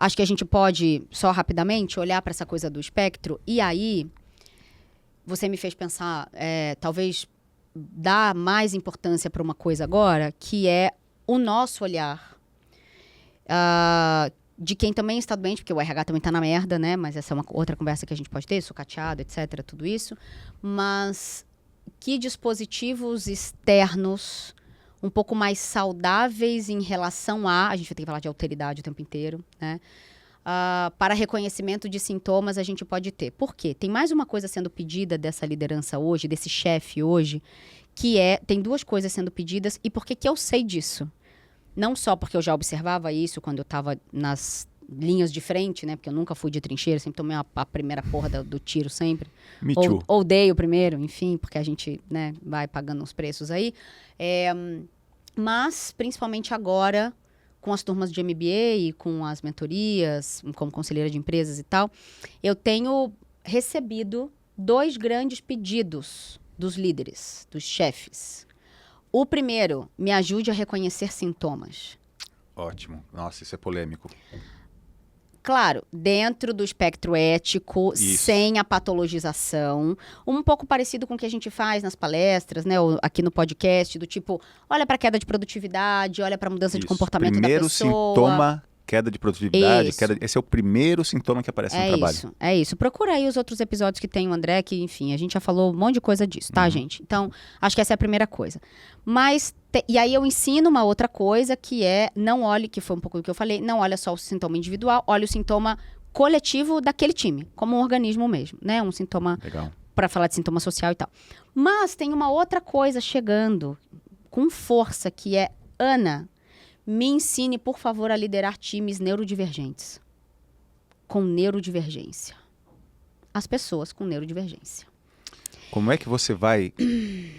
Acho que a gente pode, só rapidamente, olhar para essa coisa do espectro, e aí... Você me fez pensar, talvez, dar mais importância para uma coisa agora, que é o nosso olhar de quem também está doente, porque o RH também está na merda, né? Mas essa é uma outra conversa que a gente pode ter, sucateado, etc., tudo isso. Mas que dispositivos externos um pouco mais saudáveis em relação a gente vai ter que falar de alteridade o tempo inteiro, né? Para reconhecimento de sintomas a gente pode ter. Por quê? Tem mais uma coisa sendo pedida dessa liderança hoje, desse chefe hoje, tem duas coisas sendo pedidas, e por que eu sei disso? Não só porque eu já observava isso quando eu estava nas linhas de frente, né? Porque eu nunca fui de trincheira, sempre tomei a primeira porra do tiro sempre. Me too. Ou dei o primeiro, enfim, porque a gente, né, vai pagando os preços aí. Mas, principalmente agora... com as turmas de MBA, com as mentorias, como conselheira de empresas e tal, eu tenho recebido 2 grandes pedidos dos líderes, dos chefes. O primeiro, me ajude a reconhecer sintomas. Ótimo. Nossa, isso é polêmico. Claro, dentro do espectro ético, isso. Sem a patologização, um pouco parecido com o que a gente faz nas palestras, né, ou aqui no podcast, do tipo, olha para a queda de produtividade, olha para a mudança de comportamento primeiro da pessoa. Sintoma, queda de produtividade, Isso. esse é o primeiro sintoma que aparece no trabalho. É isso. Procura aí os outros episódios que tem o André, que, enfim, a gente já falou um monte de coisa disso, tá, gente? Então, acho que essa é a primeira coisa. Mas, e aí eu ensino uma outra coisa, que não olhe, que foi um pouco do que eu falei, não olha só o sintoma individual, olha o sintoma coletivo daquele time, como um organismo mesmo, né? Um sintoma, para falar de sintoma social e tal. Mas tem uma outra coisa chegando com força, que é, Ana, me ensine, por favor, a liderar times neurodivergentes. Com neurodivergência. As pessoas com neurodivergência. Como é que você vai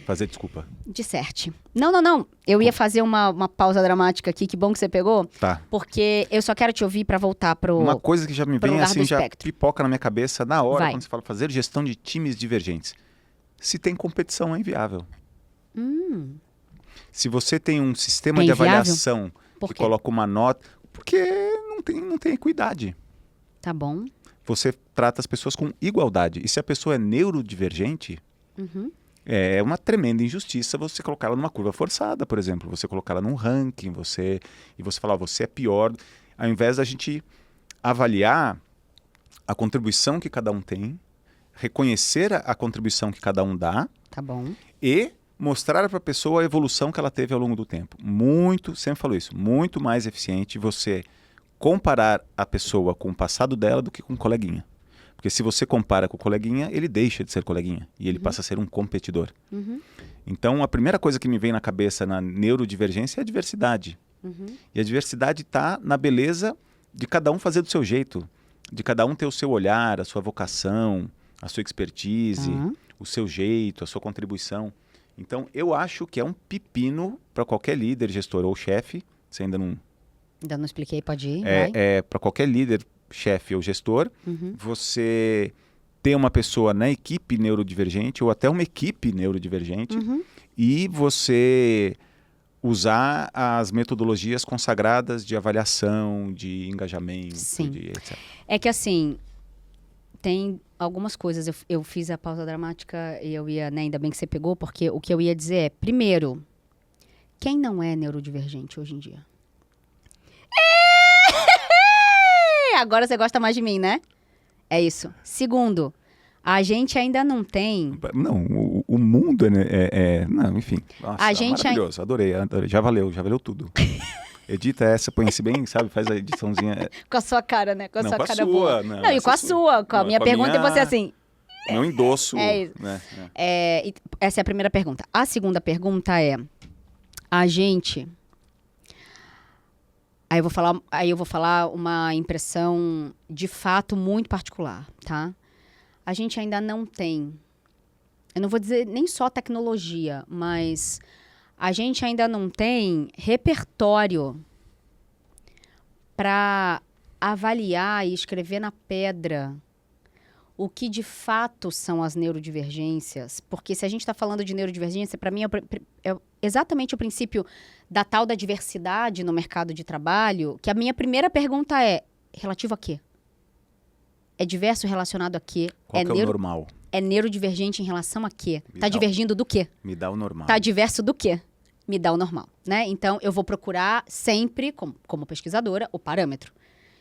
fazer, desculpa? Disserte. Não. Eu ia fazer uma pausa dramática aqui, que bom que você pegou. Tá. Porque eu só quero te ouvir pra voltar pro... Uma coisa que já me vem lugar assim, do já espectro. pipoca na minha cabeça na hora, Vai. quando você fala fazer gestão de times divergentes. Se tem competição, é inviável. Se você tem um sistema É de inviável? avaliação Por que quê? coloca uma nota... Porque não tem equidade. Tá bom. Você trata as pessoas com igualdade. E se a pessoa é neurodivergente, é uma tremenda injustiça você colocá-la numa curva forçada, por exemplo. Você colocá-la num ranking, e você falar, você é pior. Ao invés da gente avaliar a contribuição que cada um tem, reconhecer a contribuição que cada um dá Tá bom. e mostrar para a pessoa a evolução que ela teve ao longo do tempo. Sempre falo isso, muito mais eficiente você comparar a pessoa com o passado dela do que com o coleguinha. Porque se você compara com o coleguinha, ele deixa de ser coleguinha e ele passa a ser um competidor. Então, a primeira coisa que me vem na cabeça na neurodivergência é a diversidade. E a diversidade está na beleza de cada um fazer do seu jeito, de cada um ter o seu olhar, a sua vocação, a sua expertise, o seu jeito, a sua contribuição. Então, eu acho que é um pepino para qualquer líder, gestor ou chefe, você ainda não... Ainda não expliquei, pode ir, vai. Para qualquer líder, chefe ou gestor, você ter uma pessoa na equipe neurodivergente ou até uma equipe neurodivergente e você usar as metodologias consagradas de avaliação, de engajamento, Sim. de etc. É que assim, tem algumas coisas. Eu fiz a pausa dramática e eu ia, né, ainda bem que você pegou, porque o que eu ia dizer é, primeiro, quem não é neurodivergente hoje em dia? Agora você gosta mais de mim, né? É isso. Segundo, a gente ainda não tem... Não, o mundo não, enfim. Nossa, A gente maravilhoso, adorei. Já valeu tudo. Edita essa, põe-se bem, sabe? Faz a ediçãozinha. Com a sua cara, né? Com a Não, sua com a cara sua, boa. não, Não, e essa com a sua. sua. Com a Não, minha com a pergunta minha- e você assim... Não endosso. É isso. Né? Essa é a primeira pergunta. A segunda pergunta é: a gente. Aí eu vou falar uma impressão de fato muito particular, tá? A gente ainda não tem. Eu não vou dizer nem só tecnologia, mas a gente ainda não tem repertório para avaliar e escrever na pedra o que de fato são as neurodivergências, porque se a gente está falando de neurodivergência, para mim é exatamente o princípio da tal da diversidade no mercado de trabalho, que a minha primeira pergunta é, relativo a quê? É diverso relacionado a quê? Qual que é o normal? É neurodivergente em relação a quê? Me Tá dá divergindo do quê? Me dá o normal. Tá diverso do quê? Me dá o normal, né? Então, eu vou procurar sempre, como pesquisadora, o parâmetro.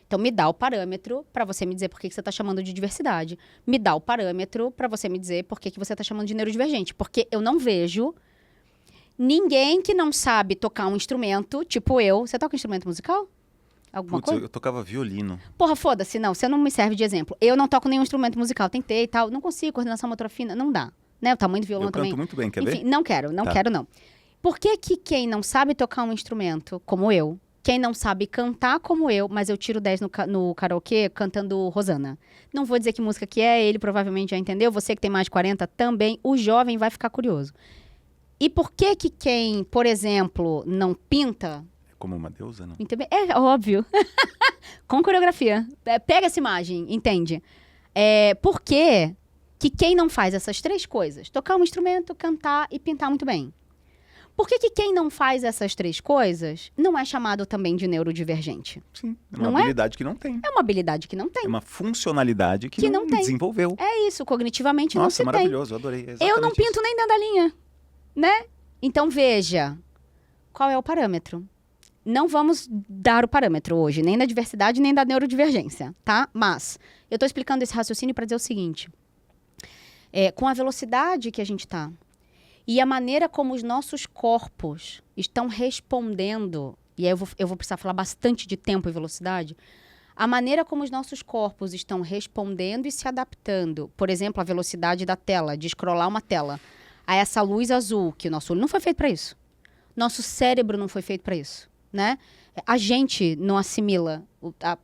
Então, me dá o parâmetro para você me dizer por que você está chamando de diversidade. Me dá o parâmetro para você me dizer por que você está chamando de neurodivergente. Porque eu não vejo ninguém que não sabe tocar um instrumento, tipo eu. Você toca instrumento musical? Alguma Putz, coisa? eu tocava violino. Porra, foda-se, não. Você não me serve de exemplo. Eu não toco nenhum instrumento musical. Tentei e tal. Não consigo, coordenação motora fina. Não dá. Né? O tamanho do violão Eu também. canto muito bem, quer Enfim, ver? não quero, não Tá. quero, não. Por que que quem não sabe tocar um instrumento, como eu, quem não sabe cantar como eu, mas eu tiro 10 no karaokê cantando Rosana? Não vou dizer que música que é, ele provavelmente já entendeu, você que tem mais de 40 também, o jovem vai ficar curioso. E por que que quem, por exemplo, não pinta... É como uma deusa, não? É óbvio. Com coreografia. Pega essa imagem, entende? Por que que quem não faz essas três coisas, tocar um instrumento, cantar e pintar muito bem, por que que quem não faz essas três coisas não é chamado também de neurodivergente? Sim, é uma Não é? habilidade que não tem. É uma habilidade que não tem. É uma funcionalidade que não não tem. desenvolveu. É isso, cognitivamente não Nossa, se tem. maravilhoso, eu adorei. É Eu não exatamente pinto nem dentro da linha, né? Então veja, qual é o parâmetro? Não vamos dar o parâmetro hoje, nem da diversidade, nem da neurodivergência, tá? Mas eu estou explicando esse raciocínio para dizer o seguinte. Com a velocidade que a gente está e a maneira como os nossos corpos estão respondendo, e aí eu vou precisar falar bastante de tempo e velocidade, a maneira como os nossos corpos estão respondendo e se adaptando, por exemplo, a velocidade da tela, de scrollar uma tela, a essa luz azul, que o nosso olho não foi feito para isso. Nosso cérebro não foi feito para isso, né? A gente não assimila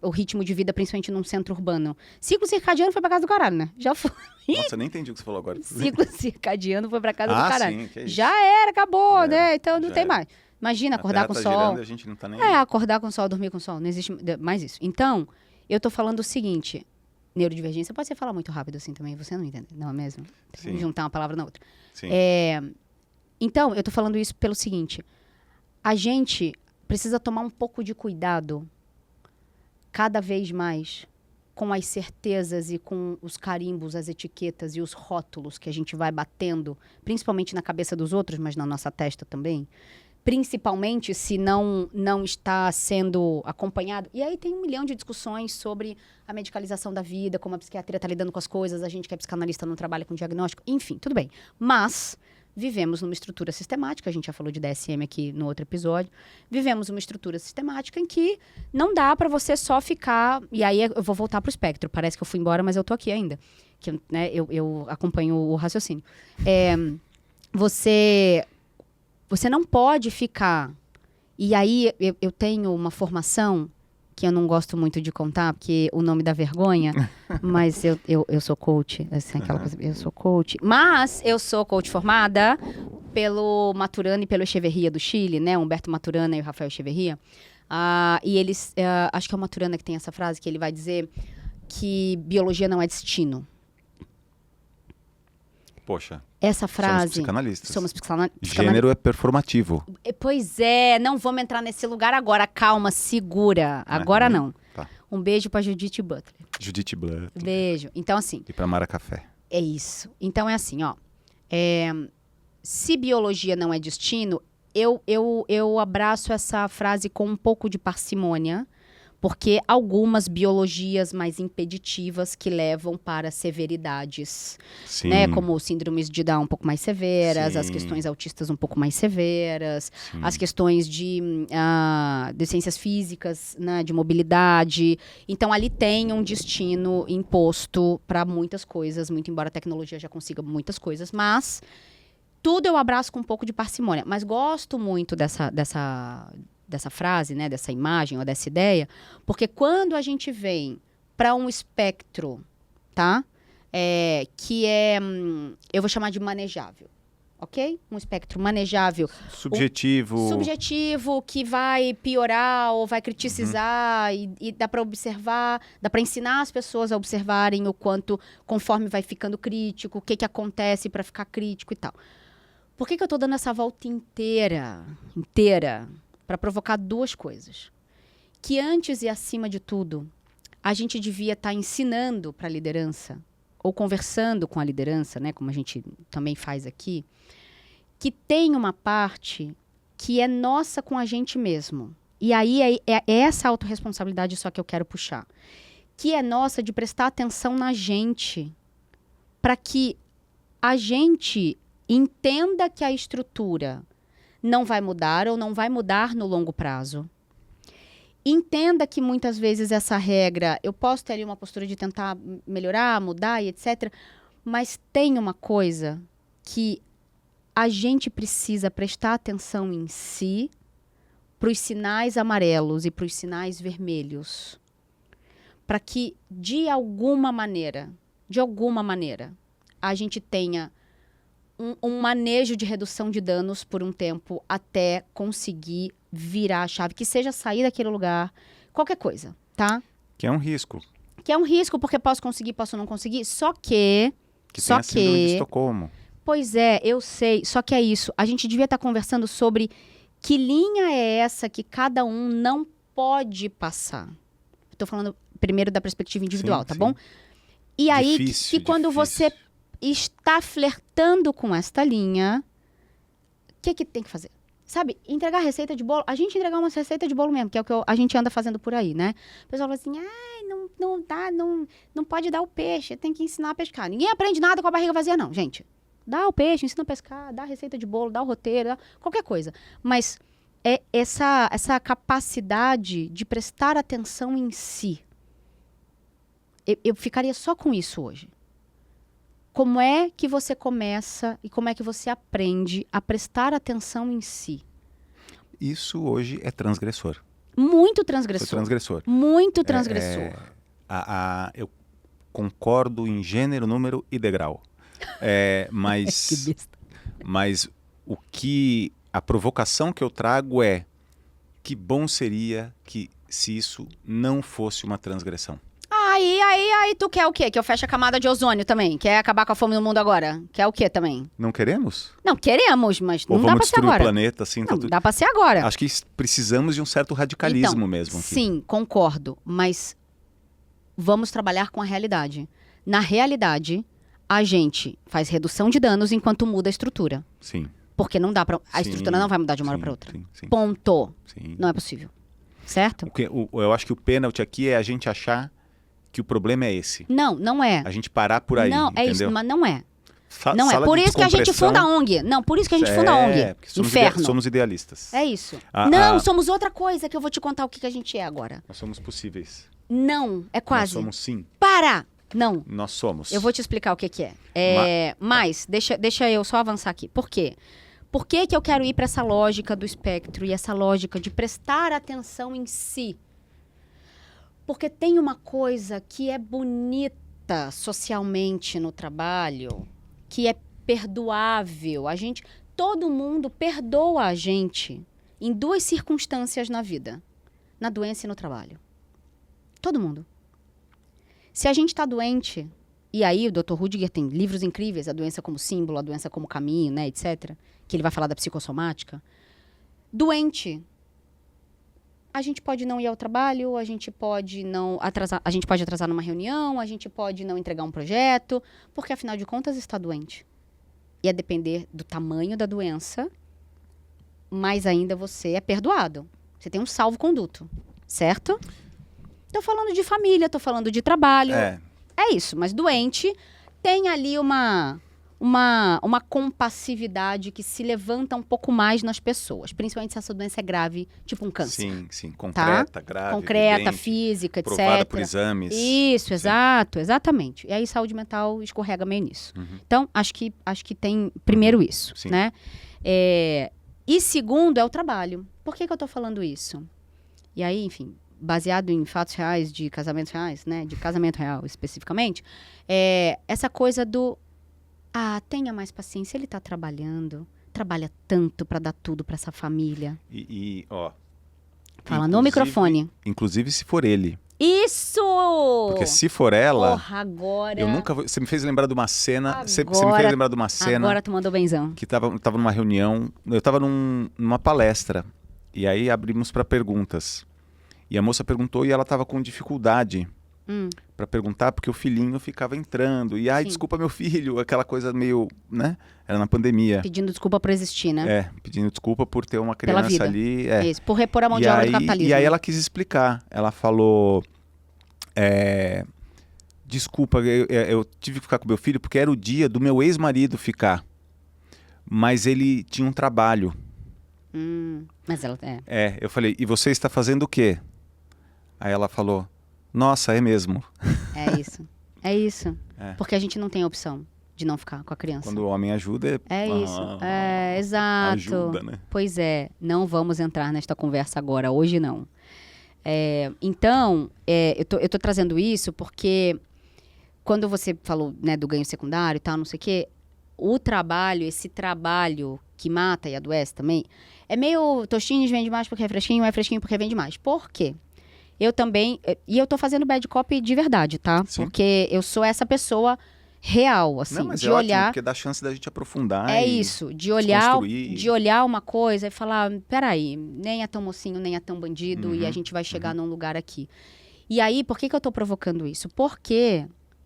o ritmo de vida, principalmente num centro urbano. Ciclo circadiano foi pra casa do caralho, né? Já foi. Nossa, eu nem entendi o que você falou agora. Ciclo circadiano foi pra casa do caralho. Sim, que é isso. Já era, acabou, Já né? era, Então não já tem era. mais. Imagina, A acordar Terra com o tá sol. girando e a gente não tá nem aí. Acordar com o sol, dormir com o sol. Não existe mais isso. Então, eu tô falando o seguinte. Neurodivergência pode ser falar muito rápido assim também, você não entende, não é mesmo? Tem que Sim. juntar uma palavra na outra. Sim. Então, eu tô falando isso pelo seguinte. A gente precisa tomar um pouco de cuidado cada vez mais com as certezas e com os carimbos, as etiquetas e os rótulos que a gente vai batendo, principalmente na cabeça dos outros, mas na nossa testa também. Principalmente se não está sendo acompanhado. E aí tem 1 milhão de discussões sobre a medicalização da vida, como a psiquiatria está lidando com as coisas, a gente que é psicanalista não trabalha com diagnóstico, enfim, tudo bem. Mas vivemos numa estrutura sistemática, a gente já falou de DSM aqui no outro episódio, vivemos uma estrutura sistemática em que não dá para você só ficar... E aí eu vou voltar para o espectro, parece que eu fui embora, mas eu tô aqui ainda. Que, né, eu acompanho o raciocínio. Você não pode ficar... E aí, eu tenho uma formação que eu não gosto muito de contar, porque o nome dá vergonha, mas eu sou coach, assim, aquela coisa, eu sou coach. Mas eu sou coach formada pelo Maturana e pelo Echeverria do Chile, né? Humberto Maturana e o Rafael Echeverria. E eles... acho que é o Maturana que tem essa frase, que ele vai dizer que biologia não é destino. Poxa, Essa frase... somos psicanalistas. Somos Gênero é performativo. Pois é, não vamos entrar nesse lugar agora. Calma, segura. Agora não. Tá. Um beijo pra Judith Butler. Judith Butler. Beijo. Então, assim... E pra Mara Café. É isso. Então, é assim, ó. Se biologia não é destino, eu abraço essa frase com um pouco de parcimônia, porque algumas biologias mais impeditivas que levam para severidades, Sim. né? Como síndromes de Down um pouco mais severas, Sim. as questões autistas um pouco mais severas, Sim. as questões de ciências físicas, né? De mobilidade. Então, ali tem um destino imposto para muitas coisas, muito embora a tecnologia já consiga muitas coisas, mas tudo eu abraço com um pouco de parcimônia. Mas gosto muito dessa frase, né, dessa imagem ou dessa ideia, porque quando a gente vem para um espectro, tá? Que eu vou chamar de manejável, ok? Um espectro manejável. Subjetivo, que vai piorar ou vai criticizar e dá para observar, dá para ensinar as pessoas a observarem o quanto, conforme vai ficando crítico, o que acontece para ficar crítico e tal. Por que eu tô dando essa volta inteira? Para provocar duas coisas. Que antes e acima de tudo, a gente devia estar ensinando para a liderança, ou conversando com a liderança, né, como a gente também faz aqui, que tem uma parte que é nossa com a gente mesmo. E aí é essa autorresponsabilidade só que eu quero puxar. Que é nossa de prestar atenção na gente, para que a gente entenda que a estrutura não vai mudar ou não vai mudar no longo prazo. Entenda que muitas vezes essa regra, eu posso ter ali uma postura de tentar melhorar, mudar e etc. Mas tem uma coisa que a gente precisa prestar atenção em si, para os sinais amarelos e para os sinais vermelhos. Para que, de alguma maneira, a gente tenha um manejo de redução de danos por um tempo até conseguir virar a chave, que seja sair daquele lugar, qualquer coisa, tá? Que é um risco. Que é um risco, porque posso conseguir, posso não conseguir, só que... Que tem a síndrome de Estocolmo. Pois é, eu sei, só que é isso. A gente devia estar conversando sobre que linha é essa que cada um não pode passar. Estou falando primeiro da perspectiva individual, sim, tá sim. bom? E aí, Difícil, que quando difícil. você está flertando com esta linha, o que tem que fazer? Sabe, entregar receita de bolo. A gente entregar uma receita de bolo mesmo, que é o que a gente anda fazendo por aí, né? O pessoal fala assim, não pode dar o peixe, tem que ensinar a pescar. Ninguém aprende nada com a barriga vazia, não, gente. Dá o peixe, ensina a pescar, dá a receita de bolo, dá o roteiro, dá qualquer coisa. Mas é essa capacidade de prestar atenção em si. Eu ficaria só com isso hoje. Como é que você começa e como é que você aprende a prestar atenção em si? Isso hoje é transgressor. Muito Foi transgressor. transgressor. Muito transgressor. Eu concordo em gênero, número e degrau. Que Mas, besta. mas a provocação que eu trago é que bom seria que se isso não fosse uma transgressão. Aí, tu quer o quê? Que eu feche a camada de ozônio também? Quer acabar com a fome no mundo agora? Quer o quê também? Não queremos? Não, queremos, mas Ou não dá vamos pra ser destruir o agora. planeta assim? Não, dá pra ser agora. Acho que precisamos de um certo radicalismo Então, mesmo aqui. sim, concordo, mas vamos trabalhar com a realidade. Na realidade, a gente faz redução de danos enquanto muda a estrutura. Sim. Porque não dá pra... A Sim, estrutura não vai mudar de uma hora sim, pra outra. Sim. Ponto. Sim. Não é possível. Certo? Eu acho que o pênalti aqui é a gente achar que o problema é esse. Não, não é. A gente parar por aí, Não, entendeu? é isso, mas não é. Não é. Sala Por de isso que a gente descompressão. funda a ONG. Não, por isso que a gente funda a ONG. Porque somos Inferno. somos idealistas. É isso. Ah, Não, ah. somos outra coisa que eu vou te contar o que a gente é agora. Nós somos possíveis. Não, é Nós quase. somos sim. Para! Não. Nós somos. Eu vou te explicar o que é. Mas, deixa eu só avançar aqui. Por quê? Por que eu quero ir para essa lógica do espectro e essa lógica de prestar atenção em si? Porque tem uma coisa que é bonita socialmente no trabalho, que é perdoável. Todo mundo perdoa a gente em duas circunstâncias na vida: na doença e no trabalho. Todo mundo. Se a gente está doente, e aí o Dr. Rudiger tem livros incríveis, A Doença como Símbolo, A Doença como Caminho, né, etc., que ele vai falar da psicossomática. Doente, a gente pode não ir ao trabalho, a gente pode não atrasar, a gente pode atrasar numa reunião, a gente pode não entregar um projeto, porque afinal de contas está doente. E a depender do tamanho da doença, mais ainda você é perdoado. Você tem um salvo-conduto, certo? Tô falando de família, tô falando de trabalho. É isso, mas doente tem ali uma compassividade que se levanta um pouco mais nas pessoas, principalmente se essa doença é grave, tipo um câncer. Sim. Concreta, grave, Concreta, evidente, física, etc. provada por exames. Isso, Sim. exato, exatamente. E aí saúde mental escorrega meio nisso. Uhum. Então, acho que tem primeiro isso, Sim. né? E segundo é o trabalho. Por que eu tô falando isso? E aí, enfim, baseado em fatos reais de casamentos reais, né? De casamento real especificamente, essa coisa do tenha mais paciência, ele tá trabalha tanto para dar tudo para essa família. Fala no microfone. Inclusive se for ele. Isso! Porque se for ela, porra, agora. eu nunca vou. Você me fez lembrar de uma cena. Agora- Você me fez lembrar de uma cena Agora tu mandou benzão. que tava numa reunião. Eu tava numa palestra. E aí abrimos para perguntas. E a moça perguntou e ela tava com dificuldade para perguntar, porque o filhinho ficava entrando. E, Sim. desculpa meu filho, aquela coisa meio, né? Era na pandemia. Pedindo desculpa por existir, né? Pedindo desculpa por ter uma Pela criança vida. ali. Isso, por repor a mão de obra do capitalismo. E aí ela quis explicar. Ela falou, desculpa, eu tive que ficar com meu filho porque era o dia do meu ex-marido ficar. Mas ele tinha um trabalho. Mas ela Eu falei, e você está fazendo o quê? Aí ela falou, nossa, é mesmo. É isso. É isso. É. Porque a gente não tem opção de não ficar com a criança. Quando o homem ajuda, É isso. Exato. ajuda, né? Pois é. Não vamos entrar nesta conversa agora. Hoje não. Então, eu tô trazendo isso porque quando você falou, né, do ganho secundário e tal, não sei o quê, esse trabalho que mata e adoece também, é meio Tostines vende mais porque é fresquinho porque vende mais. Por quê? Eu também, e eu tô fazendo bad copy de verdade, tá? Sim. Porque eu sou essa pessoa real, assim, Não, mas de é ótimo, olhar... porque dá chance da gente aprofundar. É e isso, desconstruir. de olhar uma coisa e falar, peraí, nem é tão mocinho, nem é tão bandido, e a gente vai chegar num lugar aqui. E aí, por que eu tô provocando isso? Porque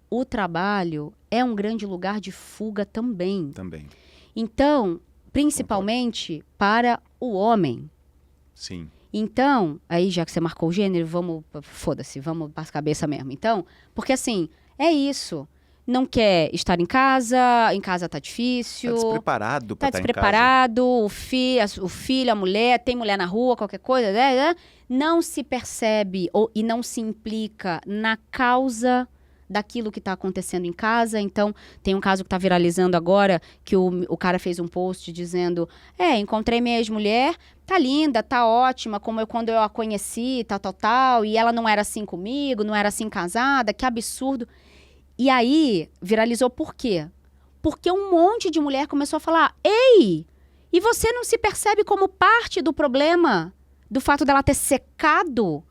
o trabalho é um grande lugar de fuga também. Também, Então, principalmente para o homem. sim. Então, aí já que você marcou o gênero, vamos para as cabeças mesmo. Então, porque assim, é isso. Não quer estar em casa tá difícil. Tá despreparado pra Tá estar em despreparado, o filho, a mulher, tem mulher na rua, qualquer coisa, né? Não se percebe e não se implica na causa daquilo que está acontecendo em casa. Então, tem um caso que está viralizando agora, que o cara fez um post dizendo, encontrei minha ex-mulher, tá linda, tá ótima, como quando eu a conheci, tal, e ela não era assim comigo, não era assim casada, que absurdo. E aí, viralizou por quê? Porque um monte de mulher começou a falar, ei, e você não se percebe como parte do problema? Do fato dela ter secado?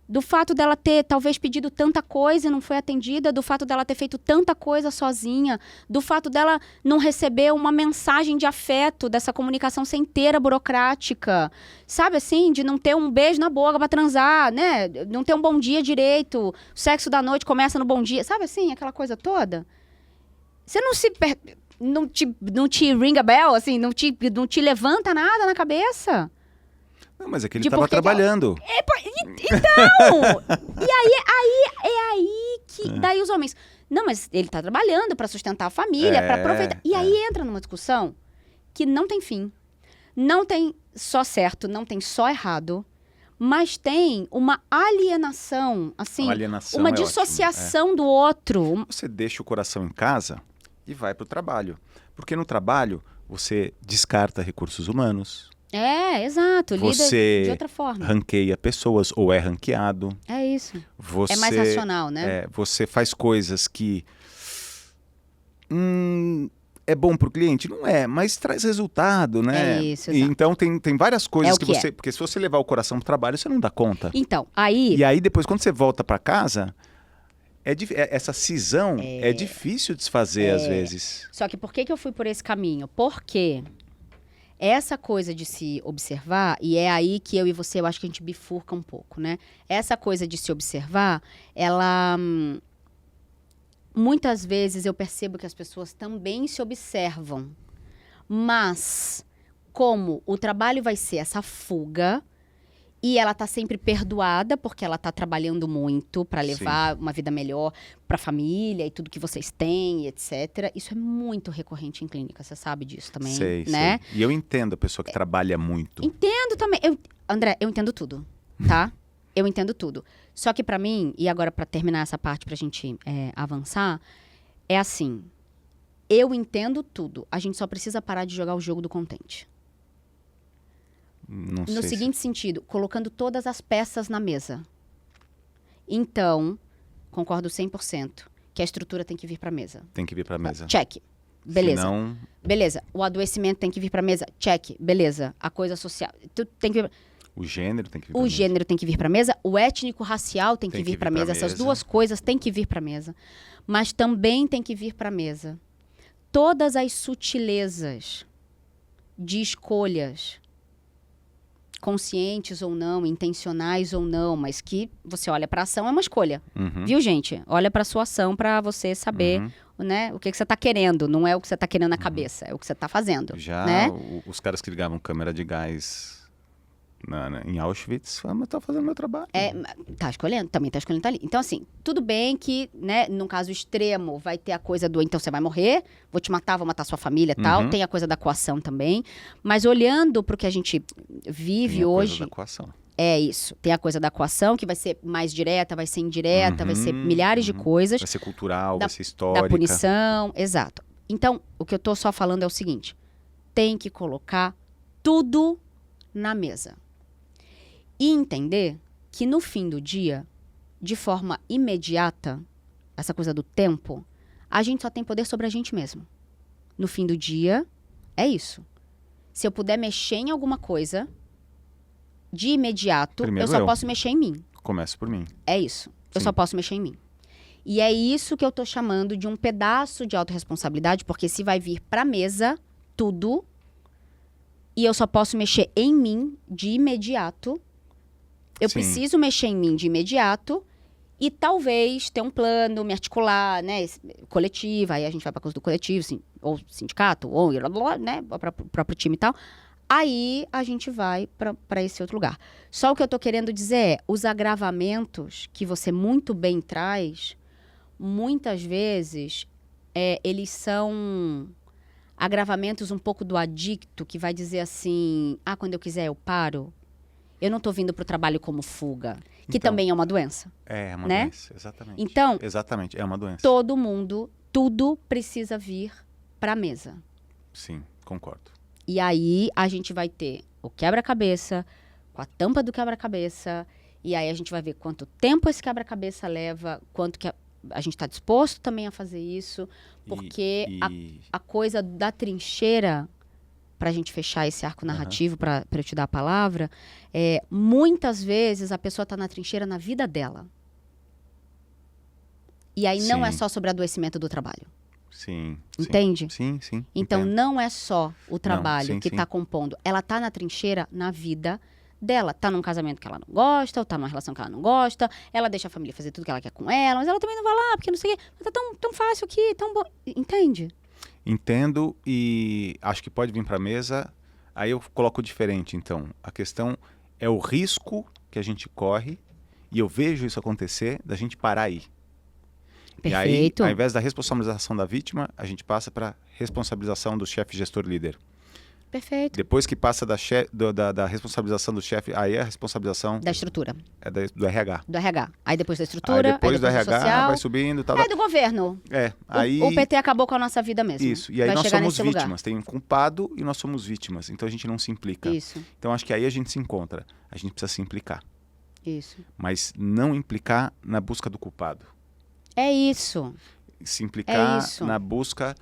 Do fato dela ter, talvez, pedido tanta coisa e não foi atendida? Do fato dela ter feito tanta coisa sozinha? Do fato dela não receber uma mensagem de afeto, dessa comunicação sem inteira burocrática? Sabe assim? De não ter um beijo na boca pra transar, né? Não ter um bom dia direito. O sexo da noite começa no bom dia. Sabe assim? Aquela coisa toda. Você não te ring a bell, assim? Não te levanta nada na cabeça? Não, mas é que ele estava trabalhando. Então! É aí que... Daí os homens... Não, mas ele está trabalhando para sustentar a família, para aproveitar. E aí entra numa discussão que não tem fim. Não tem só certo, não tem só errado. Mas tem uma alienação, assim... Uma dissociação do outro. Você deixa o coração em casa e vai para o trabalho. Porque no trabalho você descarta recursos humanos... Exato. Você lida de outra forma. ranqueia pessoas ou é ranqueado. É isso. Você, é mais racional, né? Você faz coisas que... é bom para o cliente? Não é, mas traz resultado, né? É isso, exato. Então tem várias coisas que você... É. Porque se você levar o coração para o trabalho, você não dá conta. Então, aí... E aí depois, quando você volta para casa... essa cisão é difícil desfazer às vezes. Só que por que eu fui por esse caminho? Porque... essa coisa de se observar, e é aí que eu e você, eu acho que a gente bifurca um pouco, né? Essa coisa de se observar, ela... muitas vezes eu percebo que as pessoas também se observam. Mas, como o trabalho vai ser essa fuga, e ela tá sempre perdoada, porque ela tá trabalhando muito para levar uma vida melhor para a família e tudo que vocês têm, etc. Isso é muito recorrente em clínica, você sabe disso também, né? Sei. E eu entendo a pessoa que trabalha muito. Entendo também. André, eu entendo tudo, tá? Eu entendo tudo. Só que para mim, e agora para terminar essa parte pra gente avançar, é assim, eu entendo tudo. A gente só precisa parar de jogar o jogo do contente. No seguinte sentido, colocando todas as peças na mesa. Então, concordo 100% que a estrutura tem que vir para a mesa. Tem que vir para a mesa. Check. Beleza. Senão... Beleza. O adoecimento tem que vir para a mesa. Check. Beleza. A coisa social. Tudo tem que vir... O gênero tem que vir para a mesa. mesa. O gênero tem que vir para a mesa. O étnico-racial tem que vir para a mesa. Essas duas coisas têm que vir para a mesa. Mas também tem que vir para a mesa todas as sutilezas de escolhas, conscientes ou não, intencionais ou não, mas que você olha para a ação, é uma escolha. Viu, gente? Olha para a sua ação para você saber né, o que você está querendo. Não é o que você está querendo na cabeça, é o que você está fazendo. Já né? Os caras que ligavam câmera de gás em Auschwitz, mas estou fazendo meu trabalho. Tá escolhendo, também tá escolhendo tá ali. Então, assim, tudo bem que, né, num caso extremo, vai ter a coisa do então você vai morrer, vou te matar, vou matar sua família e tal. Tem a coisa da coação também. Mas olhando pro que a gente vive hoje. Tem a coisa da coação. É isso. Tem a coisa da coação, que vai ser mais direta, vai ser indireta, vai ser milhares de coisas. Vai ser cultural, vai ser histórica. Da punição, exato. Então, o que eu tô só falando é o seguinte: tem que colocar tudo na mesa. E entender que no fim do dia, de forma imediata, essa coisa do tempo, a gente só tem poder sobre a gente mesmo. No fim do dia, é isso. Se eu puder mexer em alguma coisa, de imediato, eu só posso mexer em mim. Começa por mim. É isso. Eu só posso mexer em mim. E é isso que eu tô chamando de um pedaço de autorresponsabilidade, porque se vai vir pra mesa, tudo, e eu só posso mexer em mim de imediato, eu preciso mexer em mim de imediato e talvez ter um plano, me articular, né, coletivo, aí a gente vai para coisa do coletivo, assim, ou sindicato, ou né, para o próprio time e tal. Aí a gente vai para esse outro lugar. Só o que eu tô querendo dizer é, os agravamentos que você muito bem traz, muitas vezes, eles são agravamentos um pouco do adicto, que vai dizer assim, quando eu quiser eu paro. Eu não tô vindo pro trabalho como fuga, que Então, também é uma doença. É uma né? doença, exatamente. Então, Exatamente, é uma doença. todo mundo, tudo precisa vir pra mesa. Sim, concordo. E aí a gente vai ter o quebra-cabeça, com a tampa do quebra-cabeça, e aí a gente vai ver quanto tempo esse quebra-cabeça leva, quanto que a gente está disposto também a fazer isso, porque a coisa da trincheira, para a gente fechar esse arco narrativo, para eu te dar a palavra, muitas vezes a pessoa está na trincheira na vida dela. E aí não é só sobre adoecimento do trabalho. Sim. Entende? Sim, sim. Então entendo. não é só o trabalho sim, que sim. está compondo. Ela está na trincheira na vida dela. Tá num casamento que ela não gosta, ou tá numa relação que ela não gosta. Ela deixa a família fazer tudo que ela quer com ela, mas ela também não vai lá, porque não sei o quê. Mas tá tão fácil aqui, tão bom. Entende? Entendo e acho que pode vir para a mesa. Aí eu coloco diferente, então. A questão é o risco que a gente corre, e eu vejo isso acontecer, da gente parar aí. Perfeito. E aí, ao invés da responsabilização da vítima, a gente passa para responsabilização do chefe gestor líder. Perfeito. Depois que passa da responsabilização do chefe, aí a responsabilização Da estrutura. é do RH. Do RH. Aí depois da estrutura, Aí depois do do RH social. vai subindo, tal. É do governo. Aí O PT acabou com a nossa vida mesmo. isso. E aí vai nós chegar somos nesse lugar. vítimas. Tem um culpado e nós somos vítimas. Então a gente não se implica. Isso. Então acho que aí a gente se encontra. A gente precisa se implicar. Isso. Mas não implicar na busca do culpado. É isso. Se implicar isso. na busca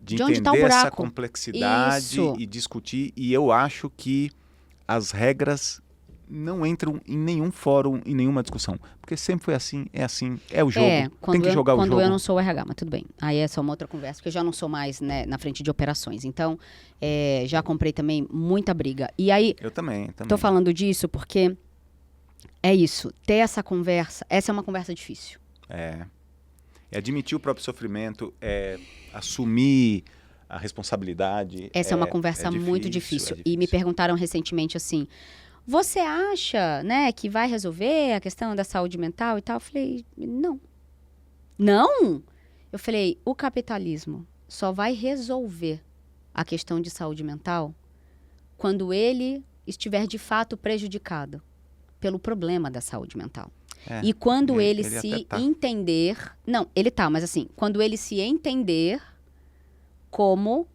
de De onde tá o entender essa buraco. complexidade Isso. e discutir. E eu acho que as regras não entram em nenhum fórum, em nenhuma discussão. Porque sempre foi assim, é o jogo. Tem que jogar o quando jogo. eu não sou o RH, mas tudo bem. Aí é só uma outra conversa, porque eu já não sou mais, né, na frente de operações. Então, já comprei também muita briga. E aí, Eu também. tô falando disso porque é isso. Ter essa conversa, essa é uma conversa difícil. É admitir o próprio sofrimento, é assumir a responsabilidade. Essa é uma conversa muito difícil. E me perguntaram recentemente assim, você acha, né, que vai resolver a questão da saúde mental e tal? Eu falei, não. Não? Eu falei, o capitalismo só vai resolver a questão de saúde mental quando ele estiver de fato prejudicado pelo problema da saúde mental. E quando ele se entender... Não, ele tá, mas assim, quando ele se entender como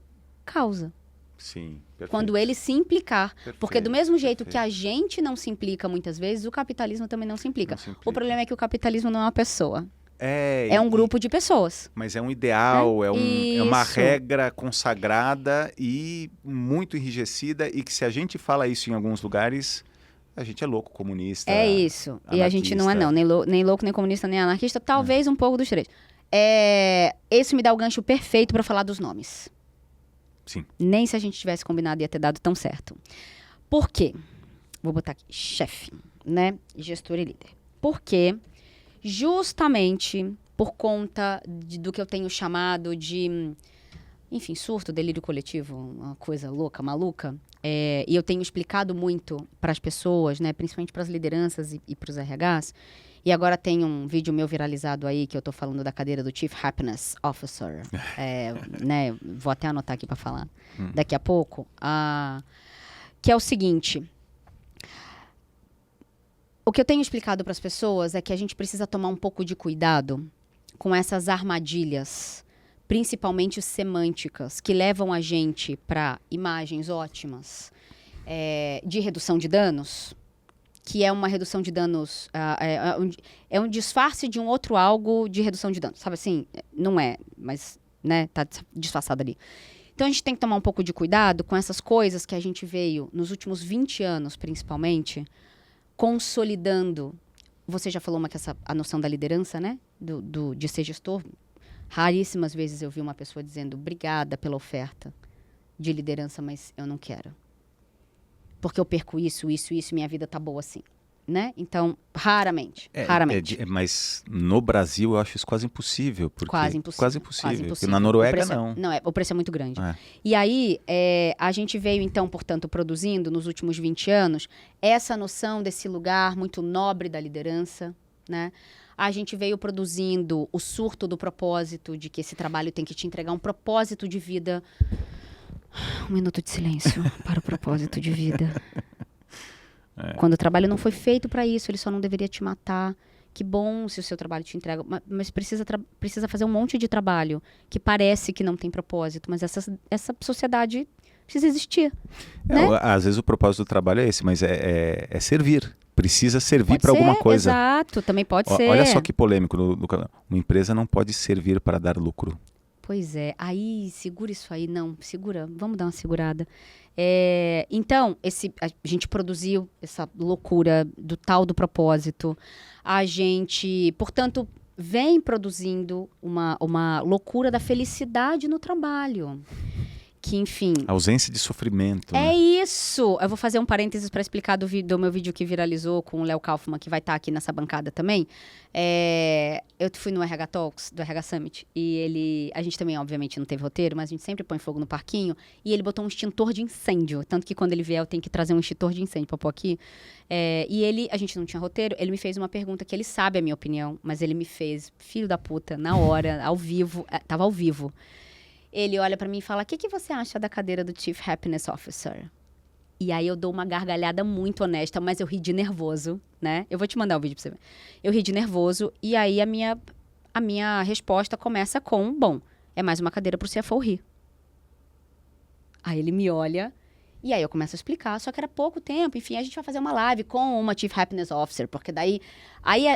causa. Sim, perfeito. Quando ele se implicar. Perfeito, Porque do mesmo jeito perfeito. que a gente não se implica muitas vezes, o capitalismo também não se implica. Não se implica. O problema é que o capitalismo não é uma pessoa. É um grupo de pessoas. Mas é um ideal, é uma Isso. regra consagrada e muito enrijecida, e que se a gente fala isso em alguns lugares, a gente é louco, comunista. É isso. E a gente não é anarquista. não, nem louco, nem comunista, nem anarquista, talvez um pouco dos três. Esse me dá o gancho perfeito para falar dos nomes. Sim. Nem se a gente tivesse combinado ia ter dado tão certo. Por quê? Vou botar aqui, chefe, né? Gestor e líder. Porque justamente por conta do que eu tenho chamado de, enfim, surto, delírio coletivo, uma coisa louca, maluca, e eu tenho explicado muito para as pessoas, né, principalmente para as lideranças e para os RHs, e agora tem um vídeo meu viralizado aí que eu tô falando da cadeira do Chief Happiness Officer, né, vou até anotar aqui para falar daqui a pouco, que é o seguinte: o que eu tenho explicado para as pessoas é que a gente precisa tomar um pouco de cuidado com essas armadilhas, principalmente semânticas, que levam a gente para imagens ótimas de redução de danos, que é uma redução de danos, é um disfarce de um outro algo de redução de danos, sabe assim? Não é, mas, né, tá disfarçado ali. Então a gente tem que tomar um pouco de cuidado com essas coisas que a gente veio, nos últimos 20 anos principalmente, consolidando. Você já falou a noção da liderança, né? De ser gestor. Raríssimas vezes eu vi uma pessoa dizendo obrigada pela oferta de liderança, mas eu não quero. Porque eu perco isso, minha vida tá boa assim. Né? Então, raramente. Mas no Brasil eu acho isso quase impossível. Quase impossível. Porque na Noruega não. O preço é muito grande. E aí, a gente veio então, portanto, produzindo nos últimos 20 anos essa noção desse lugar muito nobre da liderança, né? A gente veio produzindo o surto do propósito, de que esse trabalho tem que te entregar um propósito de vida. Um minuto de silêncio para o propósito de vida. Quando o trabalho não foi feito para isso, ele só não deveria te matar. Que bom se o seu trabalho te entrega, mas precisa fazer um monte de trabalho que parece que não tem propósito, mas essa sociedade precisa existir. Né? Às vezes o propósito do trabalho é esse, mas é servir. Precisa servir Pode para ser, alguma coisa. Exato, também pode ser. Olha só que polêmico. Uma empresa não pode servir para dar lucro. Pois é. Aí, segura isso aí. Não, segura. Vamos dar uma segurada. Então, a gente produziu essa loucura do tal do propósito. A gente, portanto, vem produzindo uma loucura da felicidade no trabalho. Que, enfim... Ausência de sofrimento. É né? isso! Eu vou fazer um parênteses para explicar do meu vídeo que viralizou com o Léo Kaufmann, que vai estar aqui nessa bancada também. Eu fui no RH Talks, do RH Summit, e a gente também, obviamente, não teve roteiro, mas a gente sempre põe fogo no parquinho, e ele botou um extintor de incêndio. Tanto que quando ele vier, eu tenho que trazer um extintor de incêndio para pôr aqui. A gente não tinha roteiro, ele me fez uma pergunta que ele sabe a minha opinião, mas ele me fez, filho da puta, na hora, ao vivo, tava ao vivo. Ele olha pra mim e fala, o que você acha da cadeira do Chief Happiness Officer? E aí eu dou uma gargalhada muito honesta, mas eu ri de nervoso, né? Eu vou te mandar o vídeo pra você ver. Eu ri de nervoso e aí a minha resposta começa com, bom, é mais uma cadeira pro CFO rir. Aí ele me olha e aí eu começo a explicar, só que era pouco tempo. Enfim, a gente vai fazer uma live com uma Chief Happiness Officer, porque daí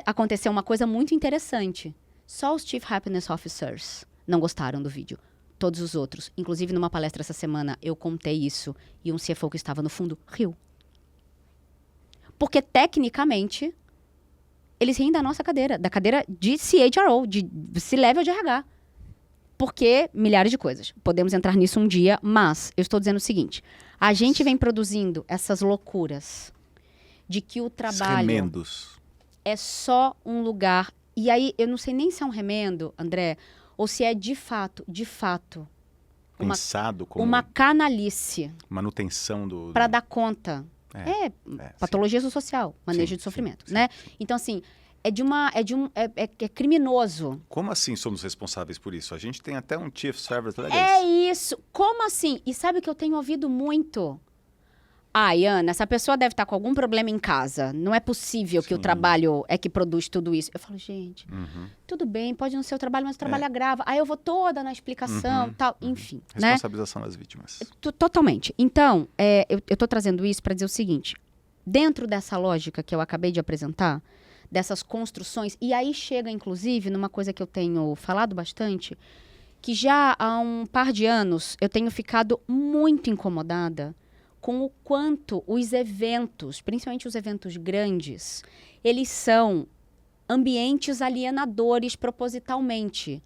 aconteceu uma coisa muito interessante. Só os Chief Happiness Officers não gostaram do vídeo. Todos os outros. Inclusive, numa palestra essa semana, eu contei isso e um CFO que estava no fundo riu. Porque, tecnicamente, eles riem da nossa cadeira. Da cadeira de CHRO, de C-Level de RH. Porque milhares de coisas. Podemos entrar nisso um dia, mas eu estou dizendo o seguinte. A gente vem produzindo essas loucuras de que o trabalho remendos. É só um lugar... E aí, eu não sei nem se é um remendo, André... Ou se é de fato, pensado como uma canalice. Manutenção do... Para dar conta. Patologia social, manejo de sofrimento, né? Sim. Então, assim, é criminoso. Como assim somos responsáveis por isso? A gente tem até um Chief Service Legacy. É isso. Como assim? E sabe o que eu tenho ouvido muito? Ana, essa pessoa deve estar com algum problema em casa. Não é possível que o trabalho é que produz tudo isso. Eu falo, gente, tudo bem, pode não ser o trabalho, mas o trabalho agrava. Aí eu vou toda na explicação, tal, enfim. Responsabilização das vítimas. Totalmente. Então, eu tô trazendo isso para dizer o seguinte. Dentro dessa lógica que eu acabei de apresentar, dessas construções, e aí chega, inclusive, numa coisa que eu tenho falado bastante, que já há um par de anos eu tenho ficado muito incomodada com o quanto os eventos, principalmente os eventos grandes, eles são ambientes alienadores propositalmente.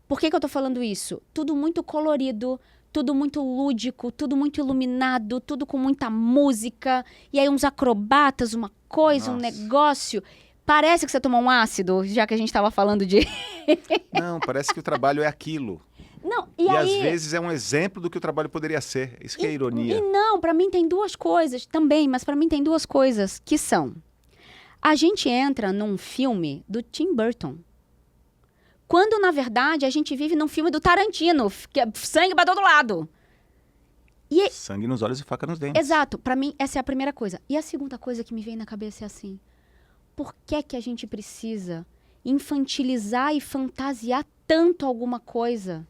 Por que eu estou falando isso? Tudo muito colorido, tudo muito lúdico, tudo muito iluminado, tudo com muita música, e aí uns acrobatas, uma coisa, um negócio. Parece que você tomou um ácido, já que a gente estava falando de... Não, parece que o trabalho é aquilo. Não, e aí... às vezes é um exemplo do que o trabalho poderia ser. Isso que é ironia. E não, para mim tem duas coisas também, mas para mim tem duas coisas que são. A gente entra num filme do Tim Burton. Quando, na verdade, a gente vive num filme do Tarantino, que é sangue para todo lado. Sangue nos olhos e faca nos dentes. Exato, para mim essa é a primeira coisa. E a segunda coisa que me vem na cabeça é assim, por que a gente precisa infantilizar e fantasiar tanto alguma coisa?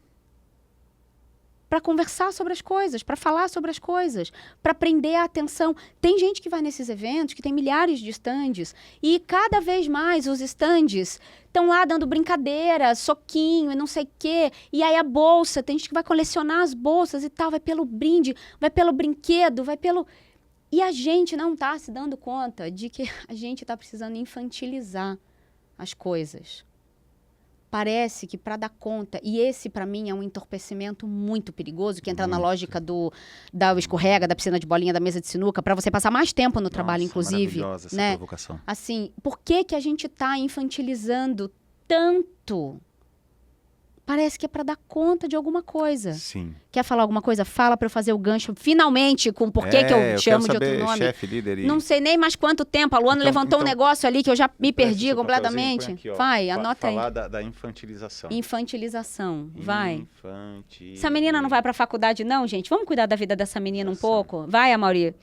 Para conversar sobre as coisas, para falar sobre as coisas, para prender a atenção. Tem gente que vai nesses eventos, que tem milhares de estandes, e cada vez mais os estandes estão lá dando brincadeira, soquinho e não sei o quê. E aí a bolsa, tem gente que vai colecionar as bolsas e tal, vai pelo brinde, vai pelo brinquedo, vai pelo... E a gente não está se dando conta de que a gente está precisando infantilizar as coisas. Parece que para dar conta, e esse para mim é um entorpecimento muito perigoso, que entra na lógica da escorrega, da piscina de bolinha, da mesa de sinuca, para você passar mais tempo no trabalho, inclusive. Maravilhosa essa provocação. Assim, por que a gente está infantilizando tanto? Parece que é para dar conta de alguma coisa. Sim. Quer falar alguma coisa? Fala para eu fazer o gancho finalmente com por que eu chamo de outro nome. Chefe, líder e... Não sei nem mais quanto tempo. A Luana levantou um negócio ali que eu já me perdi completamente. Aqui, vai, anota aí. Falar da infantilização. Infantilização, vai. Infantilização. Essa menina não vai para a faculdade não, gente? Vamos cuidar da vida dessa menina um pouco? Vai, Amaury.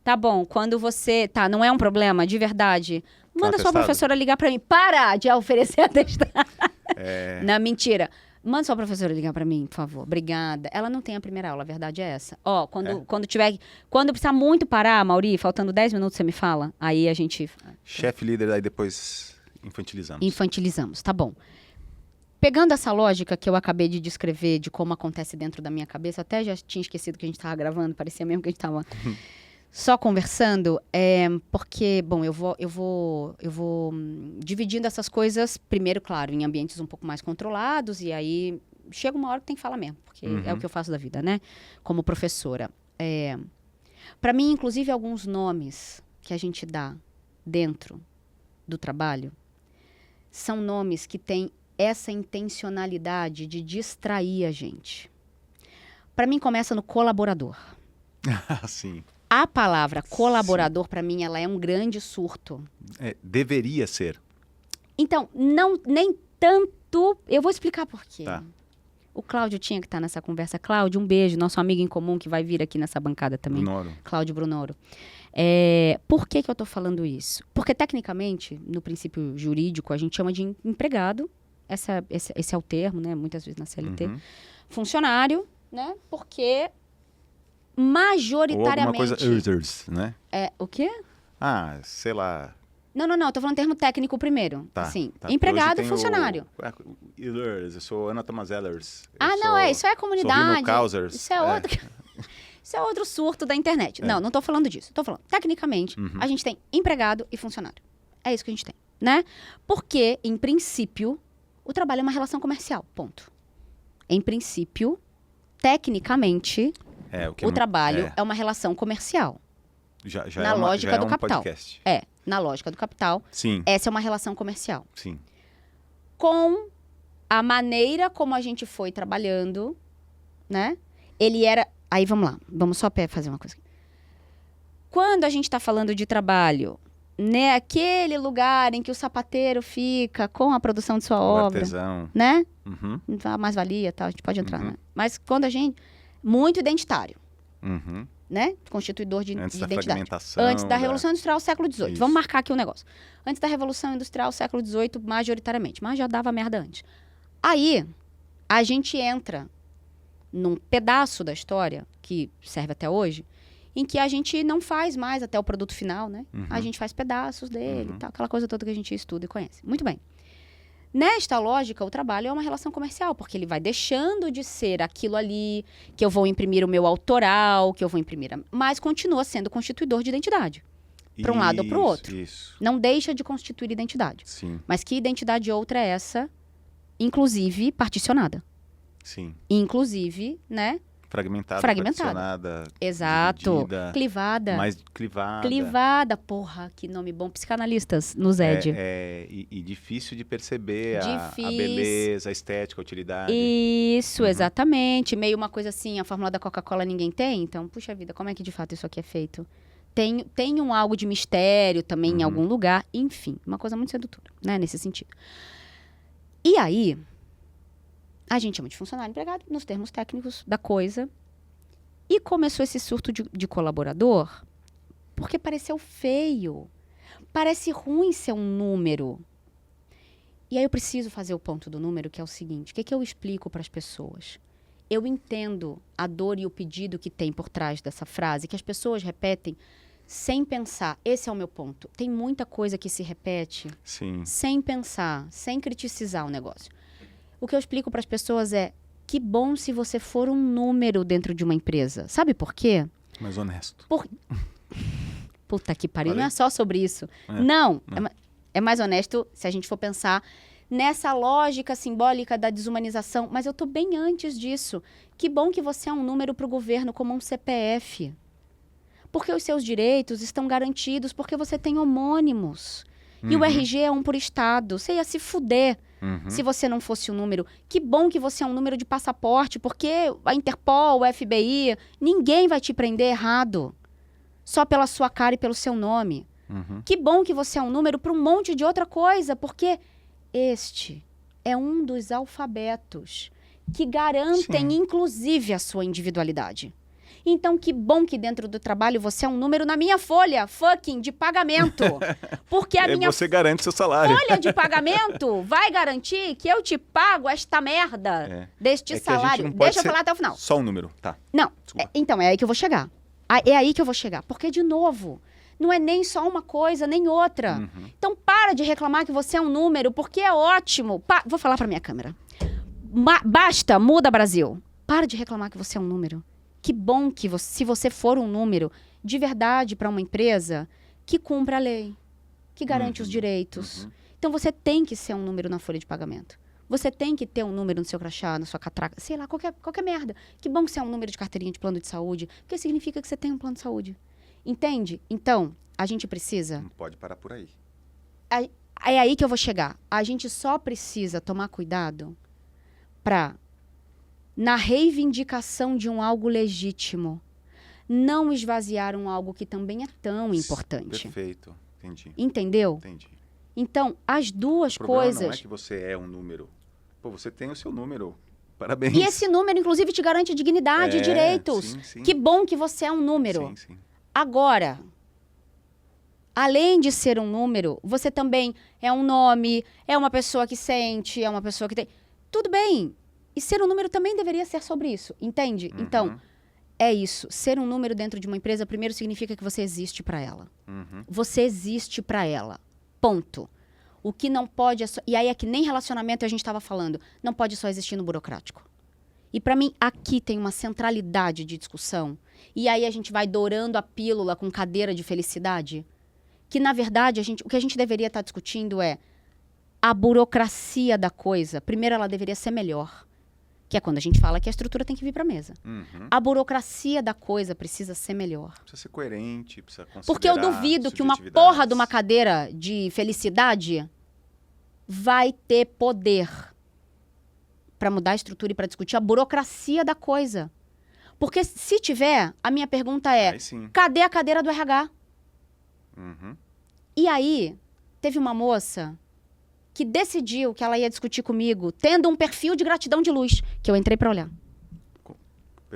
Tá bom, quando você... Tá, não é um problema, de verdade. Manda sua atestado? professora ligar pra mim. Para de oferecer atestado. Não, mentira. Manda sua professora ligar pra mim, por favor. Obrigada. Ela não tem a primeira aula, a verdade é essa. Ó, quando precisar muito parar, Mauri, faltando 10 minutos você me fala, aí a gente... Chefe líder, aí depois infantilizamos. Infantilizamos, tá bom. Pegando essa lógica que eu acabei de descrever de como acontece dentro da minha cabeça, até já tinha esquecido que a gente estava gravando, parecia mesmo que a gente estava só conversando, porque, bom, eu vou dividindo essas coisas, primeiro, claro, em ambientes um pouco mais controlados, e aí chega uma hora que tem que falar mesmo, porque é o que eu faço da vida, né? Como professora. Para mim, inclusive, alguns nomes que a gente dá dentro do trabalho são nomes que têm essa intencionalidade de distrair a gente. Para mim, começa no colaborador. Sim. A palavra colaborador, para mim, ela é um grande surto. Deveria ser. Então, nem tanto... Eu vou explicar por quê. Tá. O Cláudio tinha que estar nessa conversa. Cláudio, um beijo. Nosso amigo em comum que vai vir aqui nessa bancada também. Brunoro. Cláudio Brunoro. Por que eu estou falando isso? Porque, tecnicamente, no princípio jurídico, a gente chama de empregado. Esse é o termo, né? Muitas vezes na CLT. Funcionário, né? Porque majoritariamente... Ou alguma coisa others, né? O quê? Sei lá. Não, tô falando termo técnico primeiro. Tá, assim, tá. empregado, funcionário. Others, eu sou Ana Tomazellers. Isso é comunidade. Causers. Isso é outro... Isso é outro surto da internet. Não tô falando disso. Tô falando, tecnicamente, a gente tem empregado e funcionário. É isso que a gente tem, né? Porque, em princípio, o trabalho é uma relação comercial, Em princípio, tecnicamente, o trabalho é uma relação comercial. Na lógica do capital. Podcast. Na lógica do capital. Sim. Essa é uma relação comercial. Sim. Com a maneira como a gente foi trabalhando, né? Ele era... Aí, vamos lá. Vamos só fazer uma coisa aqui. Quando a gente está falando de trabalho, né? Aquele lugar em que o sapateiro fica com a produção de sua obra. Artesão. Né? Uhum. A mais-valia, tal, a gente pode entrar, né? Mas quando a gente... Muito identitário. Né? Constituidor de Antes da identidade. fragmentação. Antes da Revolução Industrial, século XVIII. Isso. Vamos marcar aqui um negócio. Antes da Revolução Industrial, século XVIII, majoritariamente. Mas já dava merda antes. Aí, a gente entra num pedaço da história, que serve até hoje, em que a gente não faz mais até o produto final, né? A gente faz pedaços dele e tal. Aquela coisa toda que a gente estuda e conhece. Muito bem. Nesta lógica, o trabalho é uma relação comercial, porque ele vai deixando de ser aquilo ali, que eu vou imprimir o meu autoral, que eu vou imprimir... Mas continua sendo constituidor de identidade. Para um lado ou para o outro. Isso. Não deixa de constituir identidade. Sim. Mas que identidade outra é essa, inclusive particionada? Sim. Inclusive, né? Fragmentada. Fragmentada. Exato. Dividida, clivada. mais clivada. Clivada. Porra, que nome bom. Psicanalistas no ZED. E difícil de perceber a Difícil. beleza, a estética, a utilidade. Isso, exatamente. Meio uma coisa assim, a fórmula da Coca-Cola ninguém tem. Então, puxa vida, como é que de fato isso aqui é feito? Tem algo de mistério também em algum lugar. Enfim, uma coisa muito sedutora, né? Nesse sentido. E aí... A gente chama de funcionário empregado, nos termos técnicos da coisa. E começou esse surto de colaborador porque pareceu feio. Parece ruim ser um número. E aí eu preciso fazer o ponto do número, que é o seguinte. O que eu explico para as pessoas? Eu entendo a dor e o pedido que tem por trás dessa frase, que as pessoas repetem sem pensar. Esse é o meu ponto. Tem muita coisa que se repete sem pensar, sem criticizar o negócio. O que eu explico para as pessoas é: que bom se você for um número dentro de uma empresa. Sabe por quê? Mais honesto. Puta que pariu, não é só sobre isso. Não. É mais honesto se a gente for pensar nessa lógica simbólica da desumanização. Mas eu tô bem antes disso. Que bom que você é um número para o governo como um CPF. Porque os seus direitos estão garantidos porque você tem homônimos. E o RG é um por estado. Você ia se fuder. Se você não fosse um número. Que bom que você é um número de passaporte, porque a Interpol, o FBI, ninguém vai te prender errado. Só pela sua cara e pelo seu nome. Que bom que você é um número para um monte de outra coisa, porque este é um dos alfabetos que garantem, inclusive, a sua individualidade. Então, que bom que dentro do trabalho você é um número na minha folha fucking de pagamento. Porque a minha você garante seu salário. folha de pagamento vai garantir que eu te pago esta merda deste É que a gente salário. não pode Deixa eu ser falar até o final. Só um número, tá. Não, Desculpa. então, é aí que eu vou chegar. É aí que eu vou chegar. Porque, de novo, não é nem só uma coisa, nem outra. Então, para de reclamar que você é um número, porque é ótimo. Vou falar pra minha câmera. Basta, muda, Brasil. Para de reclamar que você é um número. Que bom que se você for um número de verdade para uma empresa que cumpra a lei, que garante os direitos. Então, você tem que ser um número na folha de pagamento. Você tem que ter um número no seu crachá, na sua catraca, sei lá, qualquer merda. Que bom que você é um número de carteirinha de plano de saúde, porque significa que você tem um plano de saúde. Entende? Então, a gente precisa... Não pode parar por aí. É aí que eu vou chegar. A gente só precisa tomar cuidado para, na reivindicação de um algo legítimo, não esvaziar um algo que também é tão importante. Perfeito, entendi. Entendeu? Entendi. Então, as duas O problema coisas... não é que você é um número. Pô, você tem o seu número. Parabéns. E esse número, inclusive, te garante dignidade e direitos. Sim, sim. Que bom que você é um número. Sim, sim. Agora, além de ser um número, você também é um nome, é uma pessoa que sente, é uma pessoa que tem... Tudo bem. E ser um número também deveria ser sobre isso, entende? Então, é isso. Ser um número dentro de uma empresa, primeiro, significa que você existe para ela. Você existe para ela. Ponto. O que não pode... E aí é que nem relacionamento a gente estava falando. Não pode só existir no burocrático. E para mim, aqui tem uma centralidade de discussão. E aí a gente vai dourando a pílula com cadeira de felicidade. Que, na verdade, o que a gente deveria estar discutindo é a burocracia da coisa. Primeiro, ela deveria ser melhor. Que é quando a gente fala que a estrutura tem que vir para a mesa. A burocracia da coisa precisa ser melhor. Precisa ser coerente, precisa considerar porque eu duvido que uma porra de uma cadeira de felicidade vai ter poder para mudar a estrutura e para discutir a burocracia da coisa. Porque se tiver, a minha pergunta é, cadê a cadeira do RH? E aí, teve uma moça que decidiu que ela ia discutir comigo, tendo um perfil de gratidão de luz, que eu entrei para olhar.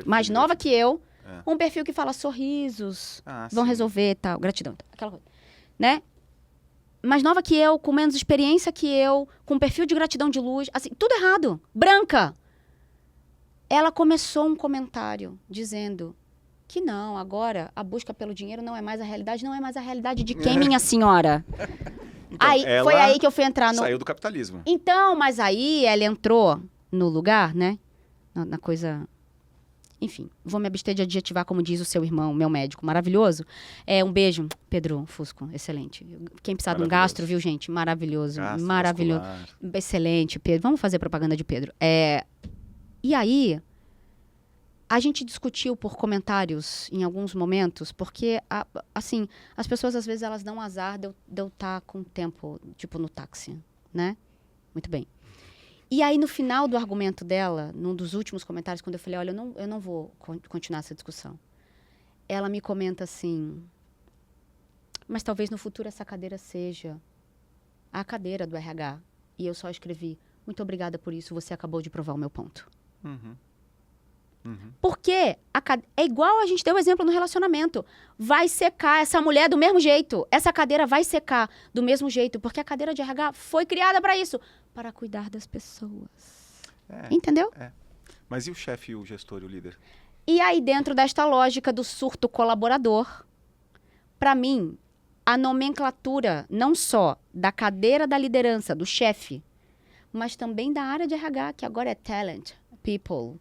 Mais nova que eu, um perfil que fala sorrisos, vão resolver tal, gratidão, aquela coisa, né? Mais nova que eu, com menos experiência que eu, com perfil de gratidão de luz, assim, tudo errado, branca. Ela começou um comentário dizendo que não, agora a busca pelo dinheiro não é mais a realidade, não é mais a realidade de quem, minha senhora? Então, aí, foi aí que eu fui entrar no... Saiu do capitalismo. Então, mas aí ela entrou no lugar, né? Na coisa... Enfim, vou me abster de adjetivar como diz o seu irmão, meu médico, maravilhoso. Um beijo, Pedro Fusco, excelente. Quem precisar de um gastro, viu, gente? Maravilhoso, Gastro, maravilhoso. vascular. Excelente, Pedro. Vamos fazer propaganda de Pedro. E aí, a gente discutiu por comentários em alguns momentos, porque, assim, as pessoas às vezes elas dão azar de eu estar com tempo, tipo, no táxi, né? Muito bem. E aí, no final do argumento dela, num dos últimos comentários, quando eu falei, olha, eu não vou continuar essa discussão, ela me comenta assim, mas talvez no futuro essa cadeira seja a cadeira do RH. E eu só escrevi, muito obrigada por isso, você acabou de provar o meu ponto. Porque é igual a gente deu o exemplo no relacionamento. Vai secar essa mulher do mesmo jeito. Essa cadeira vai secar do mesmo jeito. Porque a cadeira de RH foi criada para isso. Para cuidar das pessoas. Entendeu? Mas e o chefe, o gestor e o líder? E aí, dentro desta lógica do surto colaborador, para mim, a nomenclatura não só da cadeira da liderança, do chefe, mas também da área de RH, que agora é talent, people,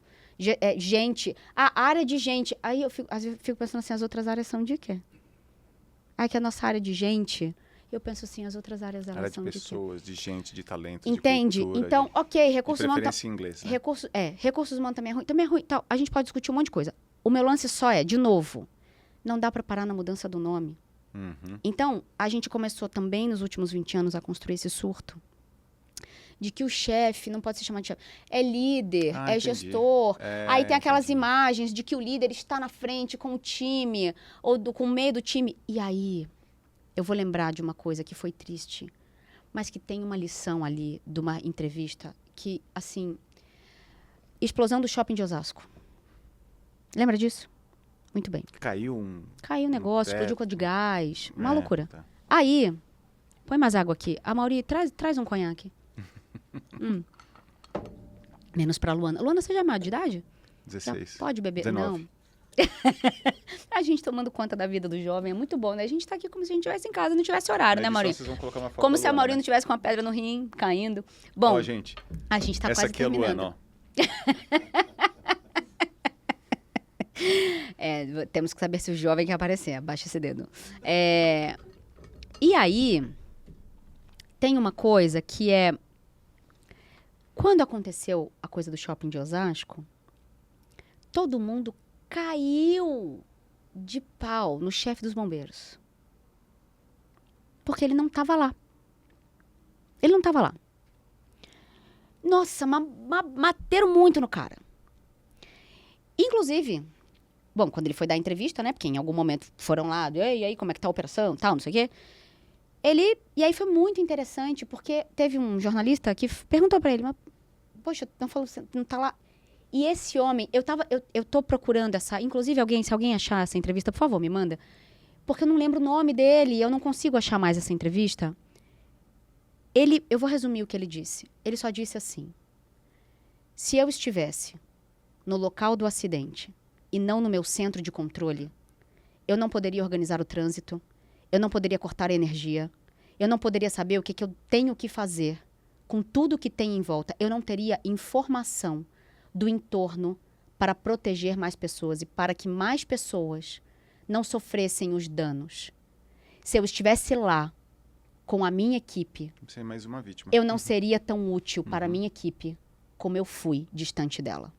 gente, a área de gente. Aí às vezes eu fico pensando assim, as outras áreas são de quê? Que a nossa área de gente, eu penso assim, as outras áreas elas são de quê? De pessoas, de gente, de talento, entende? De cultura. Então, ok, recursos humanos... Preferência em inglês, né? Recursos humanos também é ruim. Também é ruim. Tal. A gente pode discutir um monte de coisa. O meu lance só de novo, não dá para parar na mudança do nome. Então, a gente começou também nos últimos 20 anos a construir esse surto. De que o chefe não pode ser chamado de chefe. É líder, entendi. Gestor. Aí tem aquelas imagens de que o líder está na frente com o time, ou com o meio do time. E aí, eu vou lembrar de uma coisa que foi triste, mas que tem uma lição ali de uma entrevista que, assim, explosão do shopping de Osasco. Lembra disso? Muito bem. Caiu Caiu o negócio, teto. explodiu com de gás. Uma É, loucura. tá. Aí, põe mais água aqui. A Mauri, traz um conhaque. Menos pra Luana. Luana, você já é maior de idade? 16. Já pode beber? 19. Não. A gente tomando conta da vida do jovem é muito bom, né? A gente tá aqui como se a gente estivesse em casa, não tivesse horário, Na né, edição, Maurinho? vocês vão colocar uma foto Como da se a Luana, Maurinho né? não tivesse com uma pedra no rim, caindo. Bom, Ó, gente, a gente tá essa quase aqui é a terminando. Luana, ó. Temos que saber se o jovem quer aparecer. Abaixa esse dedo. E aí, tem uma coisa que é... Quando aconteceu a coisa do shopping de Osasco, todo mundo caiu de pau no chefe dos bombeiros. Porque ele não estava lá. Ele não estava lá. Nossa, bateram muito no cara. Inclusive, bom, quando ele foi dar a entrevista, né? Porque em algum momento foram lá, e aí, como é que tá a operação, tal, não sei o quê. E aí foi muito interessante, porque teve um jornalista que perguntou pra ele, mas, poxa, não falou, você não tá lá. E esse homem, eu tô procurando essa, inclusive se alguém achar essa entrevista, por favor, me manda. Porque eu não lembro o nome dele, eu não consigo achar mais essa entrevista. Eu vou resumir o que ele disse. Ele só disse assim: se eu estivesse no local do acidente e não no meu centro de controle, eu não poderia organizar o trânsito, eu não poderia cortar a energia, eu não poderia saber o que eu tenho que fazer com tudo que tem em volta. Eu não teria informação do entorno para proteger mais pessoas e para que mais pessoas não sofressem os danos. Se eu estivesse lá com a minha equipe, Você é mais uma vítima. eu não seria tão útil para a minha equipe como eu fui distante dela.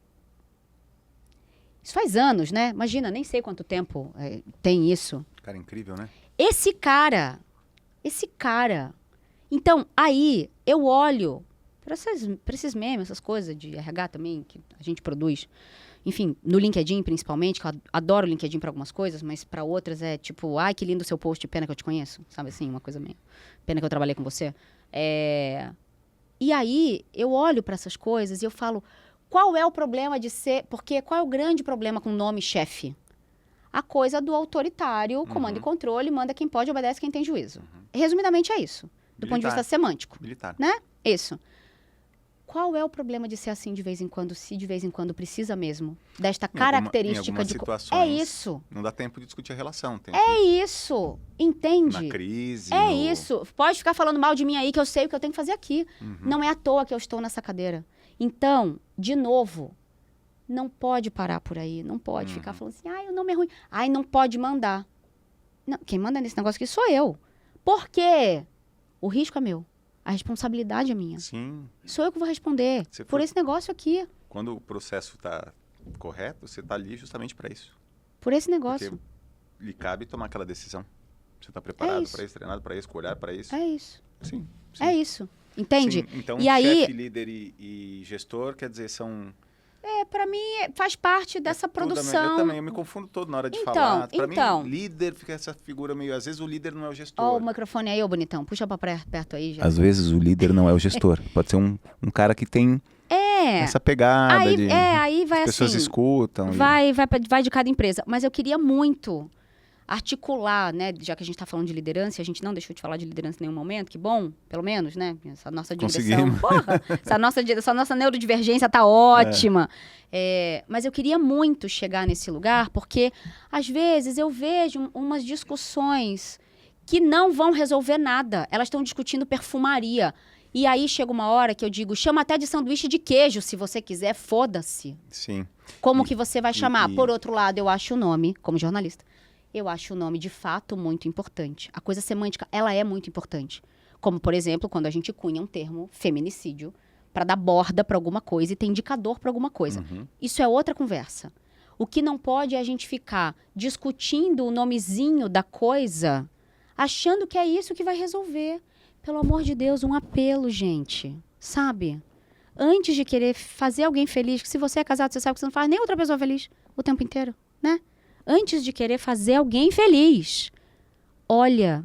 Isso faz anos, né? Imagina, nem sei quanto tempo tem isso. Cara, incrível, né? Esse cara. Então, aí, eu olho para esses memes, essas coisas de RH também, que a gente produz. Enfim, no LinkedIn, principalmente, que eu adoro o LinkedIn para algumas coisas, mas para outras é tipo, ai, que lindo o seu post, pena que eu te conheço. Sabe assim, uma coisa meio... Pena que eu trabalhei com você. E aí, eu olho para essas coisas e eu falo, qual é o problema de ser... Porque qual é o grande problema com o nome chefe? A coisa do autoritário, comando e controle, manda quem pode, obedece quem tem juízo. Resumidamente é isso, do ponto de vista semântico. Militar. Né? Isso. Qual é o problema de ser assim de vez em quando, se de vez em quando precisa mesmo? Desta característica em algumas de... situações, É isso. Não dá tempo de discutir a relação. Tem É que, isso. Entende? na crise. É isso. Pode ficar falando mal de mim aí, que eu sei o que eu tenho que fazer aqui. Uhum. Não é à toa que eu estou nessa cadeira. Então, de novo, não pode parar por aí. Não pode ficar falando assim, ai, o nome é ruim. Ai, não pode mandar. Não, quem manda nesse negócio aqui sou eu. Por quê? O risco é meu. A responsabilidade é minha. Sim. Sou eu que vou responder por esse negócio aqui. Quando o processo está correto, você está ali justamente para isso. Por esse negócio. Porque lhe cabe tomar aquela decisão. Você está preparado para isso, treinado para isso, olhar para isso? É isso. Sim. É isso. Entende? Sim. Então, e aí, chefe, líder e gestor, quer dizer, são... pra mim, faz parte dessa produção. Eu também, eu me confundo todo na hora de Então, falar. Para então. mim, líder fica essa figura meio... Às vezes o líder não é o gestor. Ó, o microfone aí, ô bonitão. Puxa pra perto aí, já. Às vezes o líder não é o gestor. Pode ser um cara que tem essa pegada Aí, de... aí vai as pessoas assim. escutam. Vai de cada empresa. Mas eu queria muito articular, né? Já que a gente tá falando de liderança, a gente não deixou de falar de liderança em nenhum momento, que bom, pelo menos, né? Essa nossa direção. Conseguimos. Porra, essa nossa neurodivergência tá ótima. Mas eu queria muito chegar nesse lugar, porque às vezes eu vejo umas discussões que não vão resolver nada. Elas estão discutindo perfumaria. E aí chega uma hora que eu digo, chama até de sanduíche de queijo, se você quiser, foda-se. Sim. Como que você vai chamar? Por outro lado, eu acho o nome, como jornalista, eu acho o nome de fato muito importante. A coisa semântica, ela é muito importante. Como, por exemplo, quando a gente cunha um termo feminicídio para dar borda para alguma coisa e ter indicador para alguma coisa. Isso é outra conversa. O que não pode é a gente ficar discutindo o nomezinho da coisa, achando que é isso que vai resolver. Pelo amor de Deus, um apelo, gente. Sabe? Antes de querer fazer alguém feliz, que se você é casado, você sabe que você não faz nem outra pessoa feliz o tempo inteiro, né? Antes de querer fazer alguém feliz, olha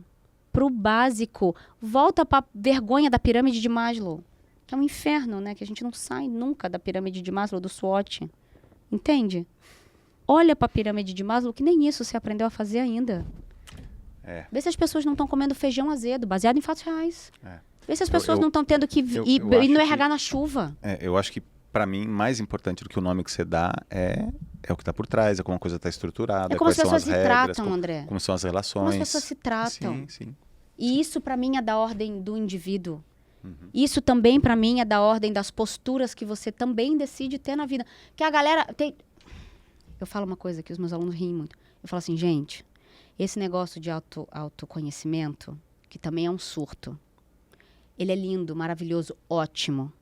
pro básico, volta pra vergonha da pirâmide de Maslow, que é um inferno, né? Que a gente não sai nunca da pirâmide de Maslow, do SWOT. Entende? olha para a pirâmide de Maslow, que nem isso você aprendeu a fazer ainda. Vê se as pessoas não estão comendo feijão azedo, baseado em fatos reais. Vê se as pessoas não estão tendo que ir no RH na chuva. Eu acho que, para mim, mais importante do que o nome que você dá é o que está por trás, é como a coisa está estruturada, É como quais as pessoas são as se regras, tratam, André. como são as relações. Como as pessoas se tratam. Sim, sim. E isso, para mim, é da ordem do indivíduo. Isso também, para mim, é da ordem das posturas que você também decide ter na vida. Que a galera tem... Eu falo uma coisa que os meus alunos riem muito. Eu falo assim, gente, esse negócio de autoconhecimento, que também é um surto, ele é lindo, maravilhoso, ótimo.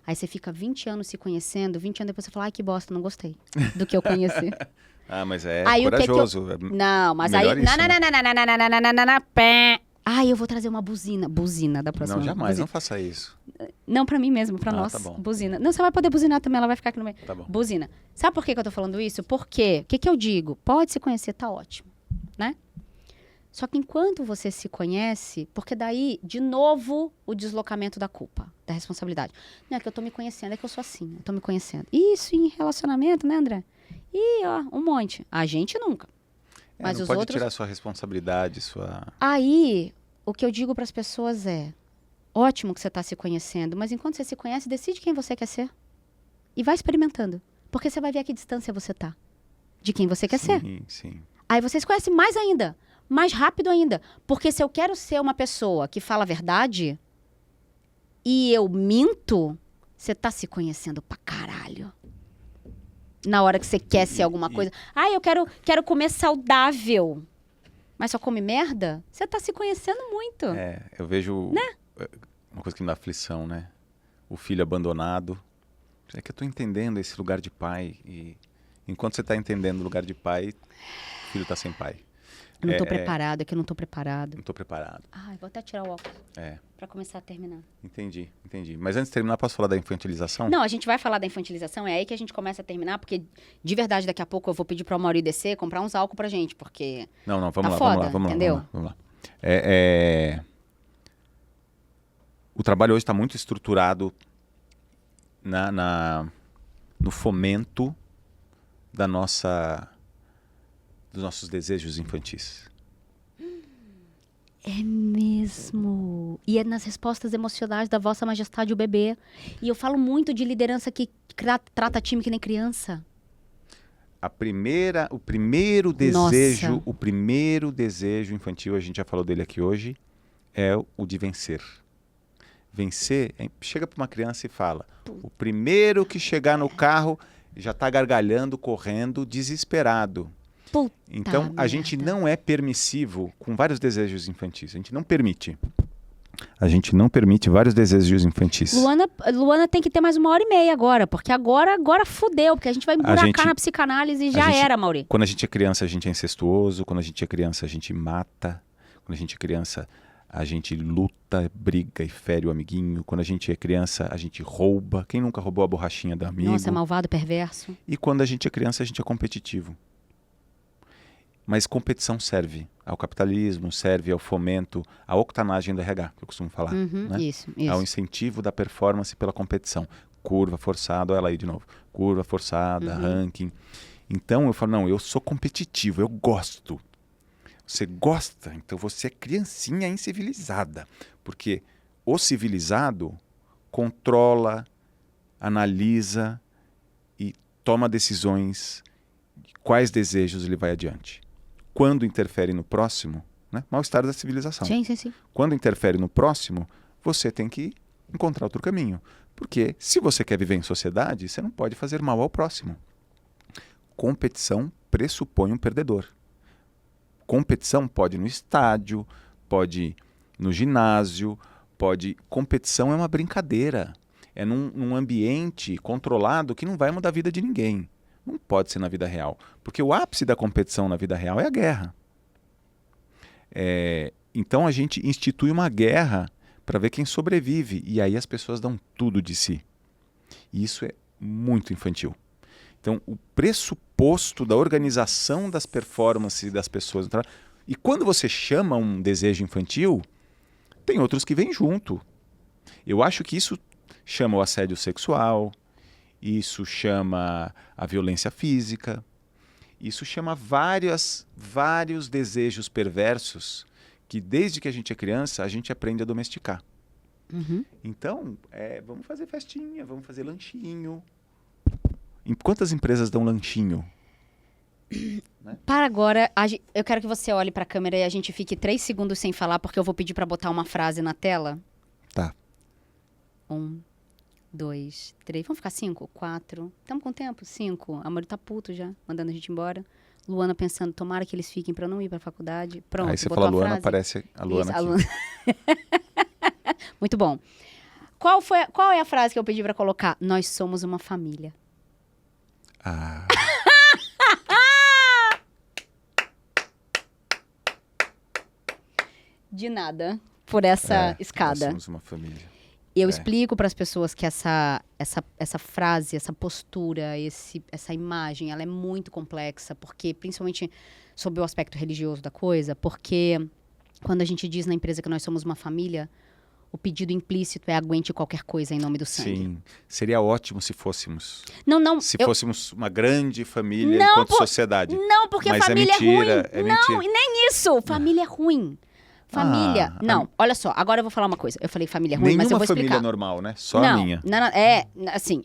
Aí você fica 20 anos se conhecendo, 20 anos depois você fala, ai, que bosta, não gostei do que eu conheci. Mas é aí, corajoso. Não, mas aí... Ai, eu vou trazer uma buzina. Buzina da próxima. Não, jamais, buzina. não faça isso. Não, pra mim mesmo, pra nós. Tá bom. Buzina. Não, você vai poder buzinar também, ela vai ficar aqui no meio. Tá bom. Buzina. Sabe por que eu tô falando isso? Porque, o que eu digo? Pode se conhecer, tá ótimo, né? Só que enquanto você se conhece, porque daí, de novo, o deslocamento da culpa, da responsabilidade. Não é que eu tô me conhecendo, é que eu sou assim, eu tô me conhecendo. Isso em relacionamento, né, André? E, ó, um monte. A gente nunca. Mas não os pode outros... tirar sua responsabilidade, sua... Aí, o que eu digo para as pessoas é, ótimo que você está se conhecendo, mas enquanto você se conhece, decide quem você quer ser. E vai experimentando. Porque você vai ver a que distância você tá de quem você quer ser. Sim. Aí você se conhece mais ainda, mais rápido ainda. Porque se eu quero ser uma pessoa que fala a verdade e eu minto, você tá se conhecendo pra caralho. Na hora que você quer ser alguma coisa. Eu quero comer saudável. Mas só come merda? Você tá se conhecendo muito. Eu vejo Né? uma coisa que me dá aflição, né? O filho abandonado. É que eu tô entendendo esse lugar de pai. E enquanto você tá entendendo o lugar de pai, o filho tá sem pai. Eu não tô preparado, é que eu não tô preparado. Não tô preparado. Ai, vou até tirar o óculos. Pra começar a terminar. Entendi. Mas antes de terminar, posso falar da infantilização? Não, a gente vai falar da infantilização, é aí que a gente começa a terminar, porque de verdade daqui a pouco eu vou pedir pro Amaury descer, comprar uns álcool pra gente, porque... Não, vamos tá lá, foda, vamos entendeu? lá. O trabalho hoje está muito estruturado no fomento dos nossos desejos infantis. É mesmo. E é nas respostas emocionais da Vossa Majestade o bebê. E eu falo muito de liderança que trata time que nem criança. O primeiro desejo infantil, a gente já falou dele aqui hoje, é o de vencer. Vencer, chega para uma criança e fala, o primeiro que chegar no carro já está gargalhando, correndo, desesperado. Puta então, merda. a gente não é permissivo com vários desejos infantis. A gente não permite. A gente não permite vários desejos infantis. Luana tem que ter mais 1h30 agora, porque agora fudeu, porque a gente vai emburacar na psicanálise e já era, Mauri. Quando a gente é criança, a gente é incestuoso. Quando a gente é criança, a gente mata. Quando a gente é criança, a gente luta, briga e fere o amiguinho. Quando a gente é criança, a gente rouba. Quem nunca roubou a borrachinha do amigo? Nossa, é malvado, perverso. E quando a gente é criança, a gente é competitivo. Mas competição serve ao capitalismo, serve ao fomento, à octanagem do RH, que eu costumo falar. Né? Isso. Ao incentivo da performance pela competição. Curva forçada, olha ela aí de novo. Curva forçada, ranking. Então eu falo, não, eu sou competitivo, eu gosto. Você gosta, então você é criancinha incivilizada. Porque o civilizado controla, analisa e toma decisões de quais desejos ele vai adiante. Quando interfere no próximo, né? Mal-estar da civilização. Sim. Quando interfere no próximo, você tem que encontrar outro caminho. Porque se você quer viver em sociedade, você não pode fazer mal ao próximo. Competição pressupõe um perdedor. Competição pode ir no estádio, pode ir no ginásio, competição é uma brincadeira. É num ambiente controlado que não vai mudar a vida de ninguém. Não pode ser na vida real. Porque o ápice da competição na vida real é a guerra. Então a gente institui uma guerra para ver quem sobrevive. E aí as pessoas dão tudo de si. E isso é muito infantil. Então o pressuposto da organização das performances das pessoas... E quando você chama um desejo infantil, tem outros que vêm junto. Eu acho que isso chama o assédio sexual... Isso chama a violência física. Isso chama vários desejos perversos que desde que a gente é criança, a gente aprende a domesticar. Uhum. Então, vamos fazer festinha, vamos fazer lanchinho. Quantas empresas dão lanchinho? Né? Para agora, eu quero que você olhe para a câmera e a gente fique 3 segundos sem falar, porque eu vou pedir para botar uma frase na tela. Tá. 1, 2, 3. Vamos ficar 5, 4. Estamos com tempo? 5. A Amor tá puto já, mandando a gente embora. Luana pensando, tomara que eles fiquem para eu não ir para a faculdade. Pronto, Aí você botou fala Luana, frase. aparece a Luana Isso, aqui. a Luana. Muito bom. Qual é a frase que eu pedi para colocar? Nós somos uma família. Ah, De nada por essa escada. Nós somos uma família. Eu explico para as pessoas que essa frase, essa postura, essa imagem, ela é muito complexa, porque principalmente sob o aspecto religioso da coisa, porque quando a gente diz na empresa que nós somos uma família, o pedido implícito é aguente qualquer coisa em nome do sangue. Sim, seria ótimo se fôssemos. Não, Se fôssemos uma grande família Não, enquanto sociedade. não, porque Mas família é mentira, ruim. é Não, mentira. e nem isso. Família é ruim. Família. Ah, não, olha só, agora eu vou falar uma coisa. Eu falei família é ruim, mas eu Nenhuma vou família explicar. normal, né? Só não, a minha. assim,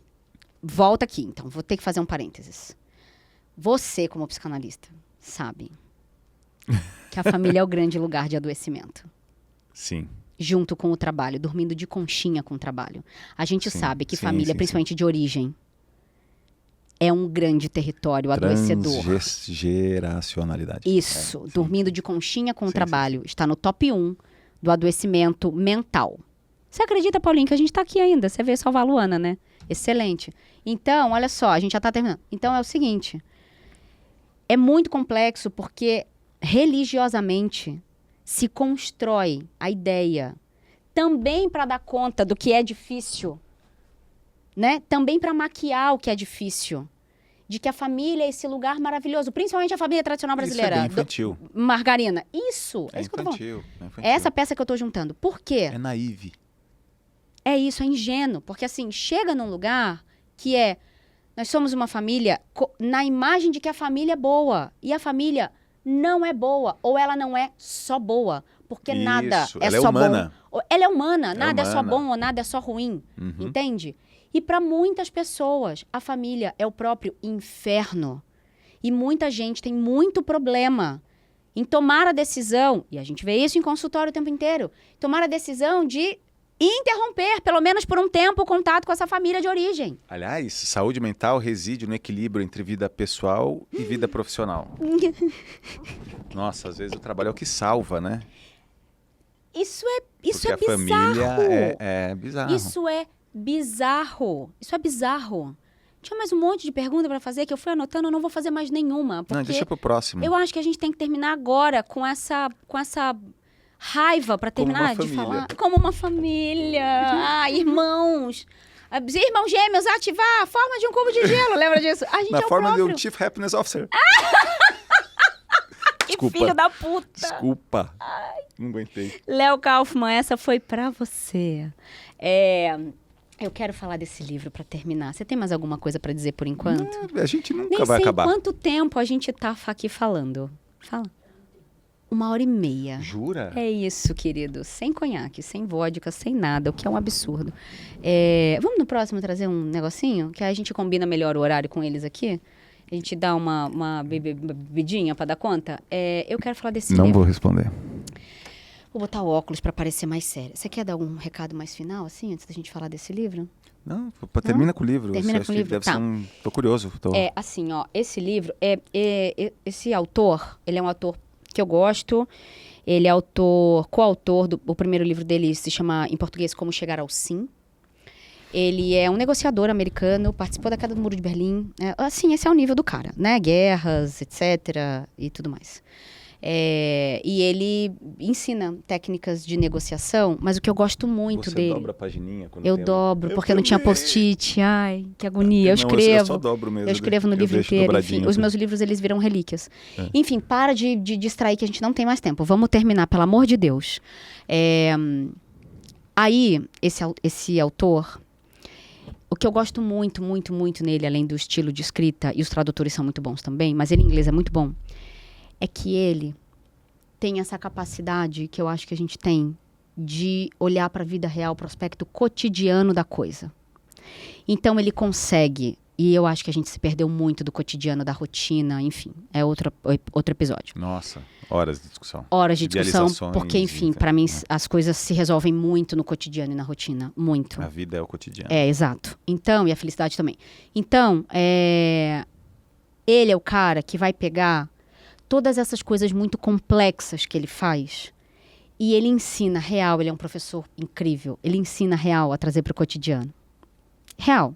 volta aqui, então, vou ter que fazer um parênteses. Você, como psicanalista, sabe que a família é o grande lugar de adoecimento. Sim. Junto com o trabalho, dormindo de conchinha com o trabalho. A gente Sim, sabe que sim, família, sim, principalmente de origem, é um grande território adoecedor. Transgeracionalidade. Isso, Sim. dormindo de conchinha com o Sim, trabalho. Está no top 1 do adoecimento mental. Você acredita, Paulinho, que a gente está aqui ainda? Você veio salvar a Luana, né? Excelente. Então, olha só, a gente já está terminando. Então, é o seguinte. É muito complexo porque, religiosamente, se constrói a ideia também para dar conta do que é difícil, né? Também para maquiar o que é difícil. De que a família é esse lugar maravilhoso. Principalmente a família tradicional brasileira. Isso é bem infantil. Margarina. Isso. É É isso que eu tô falando. infantil. É infantil. É essa peça que eu tô juntando. Por quê? É naive. É isso, é ingênuo. Porque assim, chega num lugar que nós somos uma família na imagem de que a família é boa. E a família não é boa. Ou ela não é só boa. Porque nada Isso, é ela é só humana. bom. Ela é humana. Nada é só humana. bom ou nada é só ruim. Uhum. Entende? E para muitas pessoas, a família é o próprio inferno. E muita gente tem muito problema em tomar a decisão, e a gente vê isso em consultório o tempo inteiro, tomar a decisão de interromper, pelo menos por um tempo, o contato com essa família de origem. Aliás, saúde mental reside no equilíbrio entre vida pessoal e vida profissional. Nossa, às vezes o trabalho é o que salva, né? Isso é Porque a bizarro. família é bizarro. Isso é bizarro. Isso é bizarro. Tinha mais um monte de perguntas para fazer que eu fui anotando, eu não vou fazer mais nenhuma. Porque Não, deixa pro próximo. eu acho que a gente tem que terminar agora com essa raiva para Como terminar uma de família. falar. Como uma família. Irmãos. Irmãos gêmeos, ativar a forma de um cubo de gelo. Lembra disso? A gente Na é o forma de próprio. um Chief Happiness Officer. Que Desculpa. filho da puta. Desculpa. Não aguentei. Léo Kaufman, essa foi pra você. Eu quero falar desse livro pra terminar. Você tem mais alguma coisa pra dizer por enquanto? A gente nunca Nem vai sei acabar. quanto tempo a gente tá aqui falando. Fala. 1h30. Jura? É isso, querido. Sem conhaque, sem vodka, sem nada, o que é um absurdo. Vamos no próximo trazer um negocinho? Que aí a gente combina melhor o horário com eles aqui? A gente dá uma bebidinha pra dar conta? Eu quero falar desse Não livro. vou responder. Vou botar o óculos pra parecer mais sério. Você quer dar um recado mais final, assim, antes da gente falar desse livro? Não, termina com o livro. Termina Acho com o que livro, deve tá. ser Tô curioso. Assim, ó, esse livro, esse autor, ele é um autor que eu gosto. Ele é coautor o primeiro livro dele se chama, em português, Como Chegar ao Sim. Ele é um negociador americano, participou da queda do Muro de Berlim. Assim, esse é o nível do cara, né? Guerras, etc. e tudo mais. E ele ensina técnicas de negociação, mas o que eu gosto muito Você dele... dobra a pagininha quando Eu tem dobro, Eu porque não tinha também. post-it. Ai, que agonia. Eu Não, escrevo. Eu só dobro mesmo. Eu escrevo no eu livro deixo inteiro. dobradinho, Enfim, os assim. meus livros, eles viram relíquias. Enfim, para de distrair que a gente não tem mais tempo. Vamos terminar, pelo amor de Deus. Aí, esse autor... que eu gosto muito, muito, muito nele, além do estilo de escrita, e os tradutores são muito bons também, mas ele em inglês é muito bom, é que ele tem essa capacidade que eu acho que a gente tem de olhar para a vida real, para o aspecto cotidiano da coisa. Então ele consegue, e eu acho que a gente se perdeu muito do cotidiano, da rotina, enfim, é outro episódio. Nossa, horas de discussão. Horas de discussão, Idealizações, porque, enfim, para mim as coisas se resolvem muito no cotidiano e na rotina, muito. A vida é o cotidiano. É, exato. Então, e a felicidade também. Então, ele é o cara que vai pegar todas essas coisas muito complexas que ele faz e ele ensina real, ele é um professor incrível, ele ensina real a trazer para o cotidiano. Real.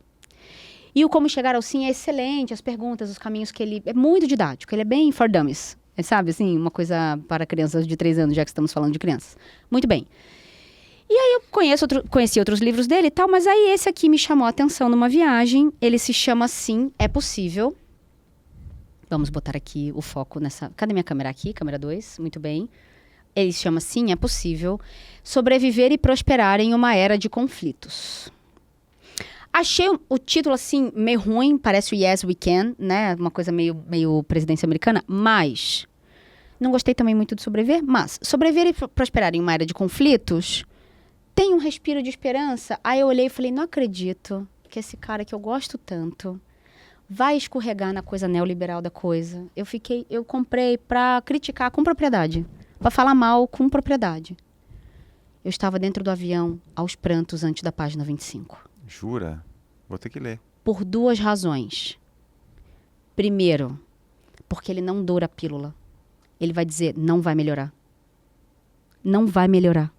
E o Como Chegar ao Sim é excelente, as perguntas, os caminhos que ele... É muito didático, ele é bem for dummies. Sabe, assim, uma coisa para crianças de 3 anos, já que estamos falando de crianças. Muito bem. E aí eu conheci outros livros dele e tal, mas aí esse aqui me chamou a atenção numa viagem. Ele se chama Sim, é Possível. Vamos botar aqui o foco nessa... Cadê minha câmera aqui? Câmera 2, muito bem. Ele se chama Sim, é Possível. Sobreviver e prosperar em uma era de conflitos. Achei o título, assim, meio ruim. Parece o Yes, We Can, né? Uma coisa meio presidência americana. Mas não gostei também muito de sobreviver. Mas sobreviver e prosperar em uma era de conflitos tem um respiro de esperança. Aí eu olhei e falei, não acredito que esse cara que eu gosto tanto vai escorregar na coisa neoliberal da coisa. Eu comprei pra criticar com propriedade. Pra falar mal com propriedade. Eu estava dentro do avião, aos prantos, antes da página 25. Jura? Vou ter que ler. Por 2 razões. Primeiro, porque ele não doura a pílula. Ele vai dizer, não vai melhorar. Não vai melhorar.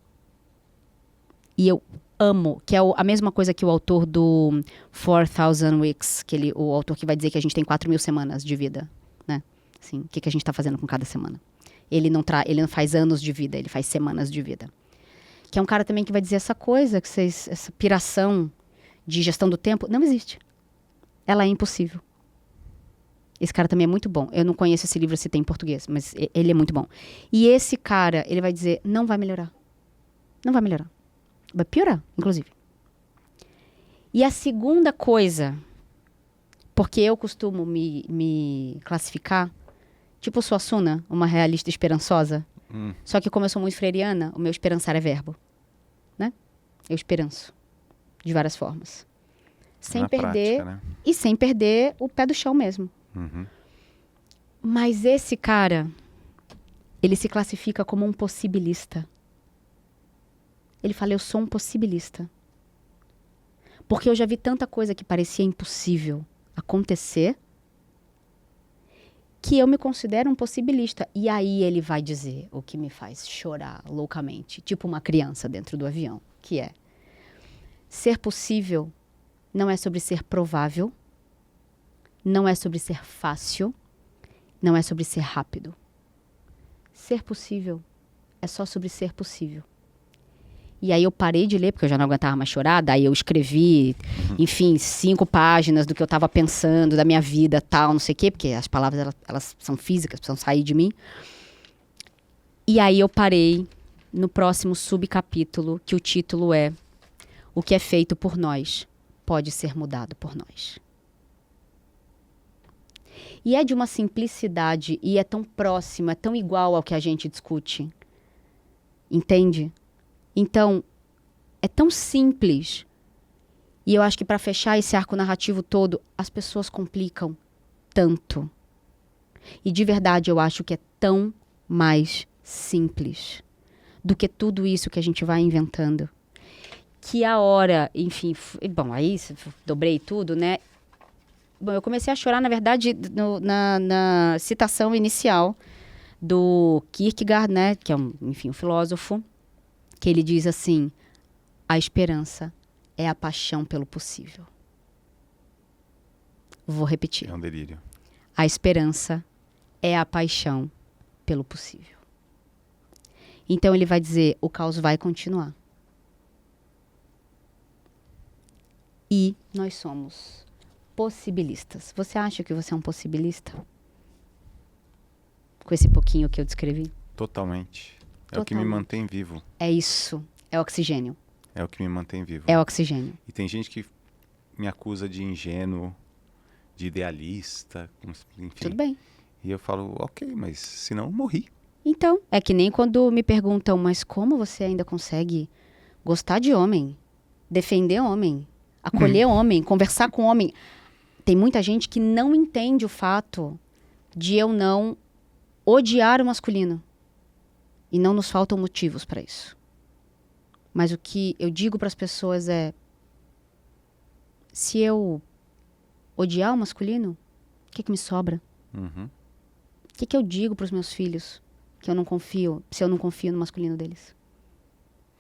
E eu amo, que é a mesma coisa que o autor do 4,000 Weeks, o autor que vai dizer que a gente tem 4.000 semanas de vida, né? Assim, o que a gente está fazendo com cada semana. Ele não faz anos de vida, ele faz semanas de vida. Que é um cara também que vai dizer essa coisa, essa piração de gestão do tempo, não existe. Ela é impossível. Esse cara também é muito bom. Eu não conheço esse livro se tem em português, mas ele é muito bom. E esse cara, ele vai dizer, não vai melhorar. Não vai melhorar. Vai piorar, inclusive. E a segunda coisa, porque eu costumo me classificar, tipo Suassuna, uma realista esperançosa. Só que como eu sou muito freiriana, o meu esperançar é verbo. Né? Eu esperanço. De várias formas. Sem perder... prática, né? E sem perder o pé do chão mesmo. Uhum. Mas esse cara, ele se classifica como um possibilista. Ele fala, eu sou um possibilista. Porque eu já vi tanta coisa que parecia impossível acontecer, que eu me considero um possibilista. E aí ele vai dizer o que me faz chorar loucamente, tipo uma criança dentro do avião, que é: ser possível não é sobre ser provável, não é sobre ser fácil, não é sobre ser rápido. Ser possível é só sobre ser possível. E aí eu parei de ler, porque eu já não aguentava mais chorar, daí eu escrevi, enfim, 5 páginas do que eu estava pensando, da minha vida, tal, não sei o quê, porque as palavras, elas são físicas, precisam sair de mim. E aí eu parei no próximo subcapítulo, que o título é O que é feito por nós pode ser mudado por nós. E é de uma simplicidade, e é tão próximo, é tão igual ao que a gente discute. Entende? Então, é tão simples. E eu acho que para fechar esse arco narrativo todo, as pessoas complicam tanto. E de verdade eu acho que é tão mais simples do que tudo isso que a gente vai inventando. Que a hora, enfim, bom, aí dobrei tudo, né? Bom, eu comecei a chorar, na verdade, na citação inicial do Kierkegaard, né? Que é um filósofo, que ele diz assim: a esperança é a paixão pelo possível. Vou repetir. É um delírio. A esperança é a paixão pelo possível. Então ele vai dizer, o caos vai continuar. E nós somos possibilistas. Você acha que você é um possibilista? Com esse pouquinho que eu descrevi? Totalmente. É o que me mantém vivo. É isso. É oxigênio. É o que me mantém vivo. É oxigênio. E tem gente que me acusa de ingênuo, de idealista, enfim. Tudo bem. E eu falo, ok, mas senão eu morri. Então, é que nem quando me perguntam, mas como você ainda consegue gostar de homem, defender homem, acolher homem, conversar com homem? Tem muita gente que não entende o fato de eu não odiar o masculino. E não nos faltam motivos para isso. Mas o que eu digo para as pessoas é, se eu odiar o masculino, o que me sobra? Uhum. O que eu digo para os meus filhos que eu não confio, se eu não confio no masculino deles?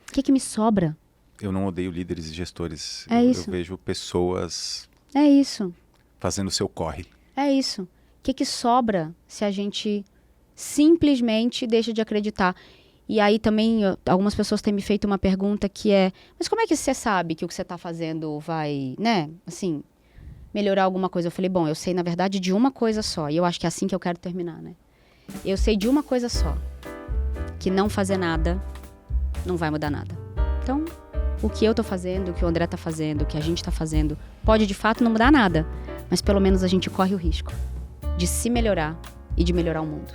O que me sobra? Eu não odeio líderes e gestores. É isso. Eu vejo pessoas É isso. fazendo o seu corre. É isso. O que sobra se a gente simplesmente deixa de acreditar? E aí também, algumas pessoas têm me feito uma pergunta que é, mas como é que você sabe que o que você está fazendo vai, né, assim, melhorar alguma coisa? Eu falei, bom, eu sei, na verdade, de uma coisa só. E eu acho que é assim que eu quero terminar, né? Eu sei de uma coisa só. Que não fazer nada não vai mudar nada. Então, o que eu tô fazendo, o que o André tá fazendo, o que a gente tá fazendo, pode de fato não mudar nada. Mas pelo menos a gente corre o risco de se melhorar e de melhorar o mundo.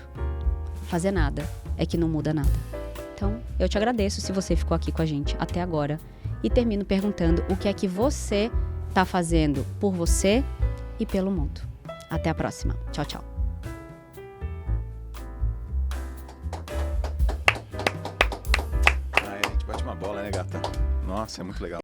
Fazer nada é que não muda nada. Então, eu te agradeço se você ficou aqui com a gente até agora. E termino perguntando o que é que você tá fazendo por você e pelo mundo. Até a próxima. Tchau, tchau. A gente bate uma bola, né, gata? Nossa, é muito legal.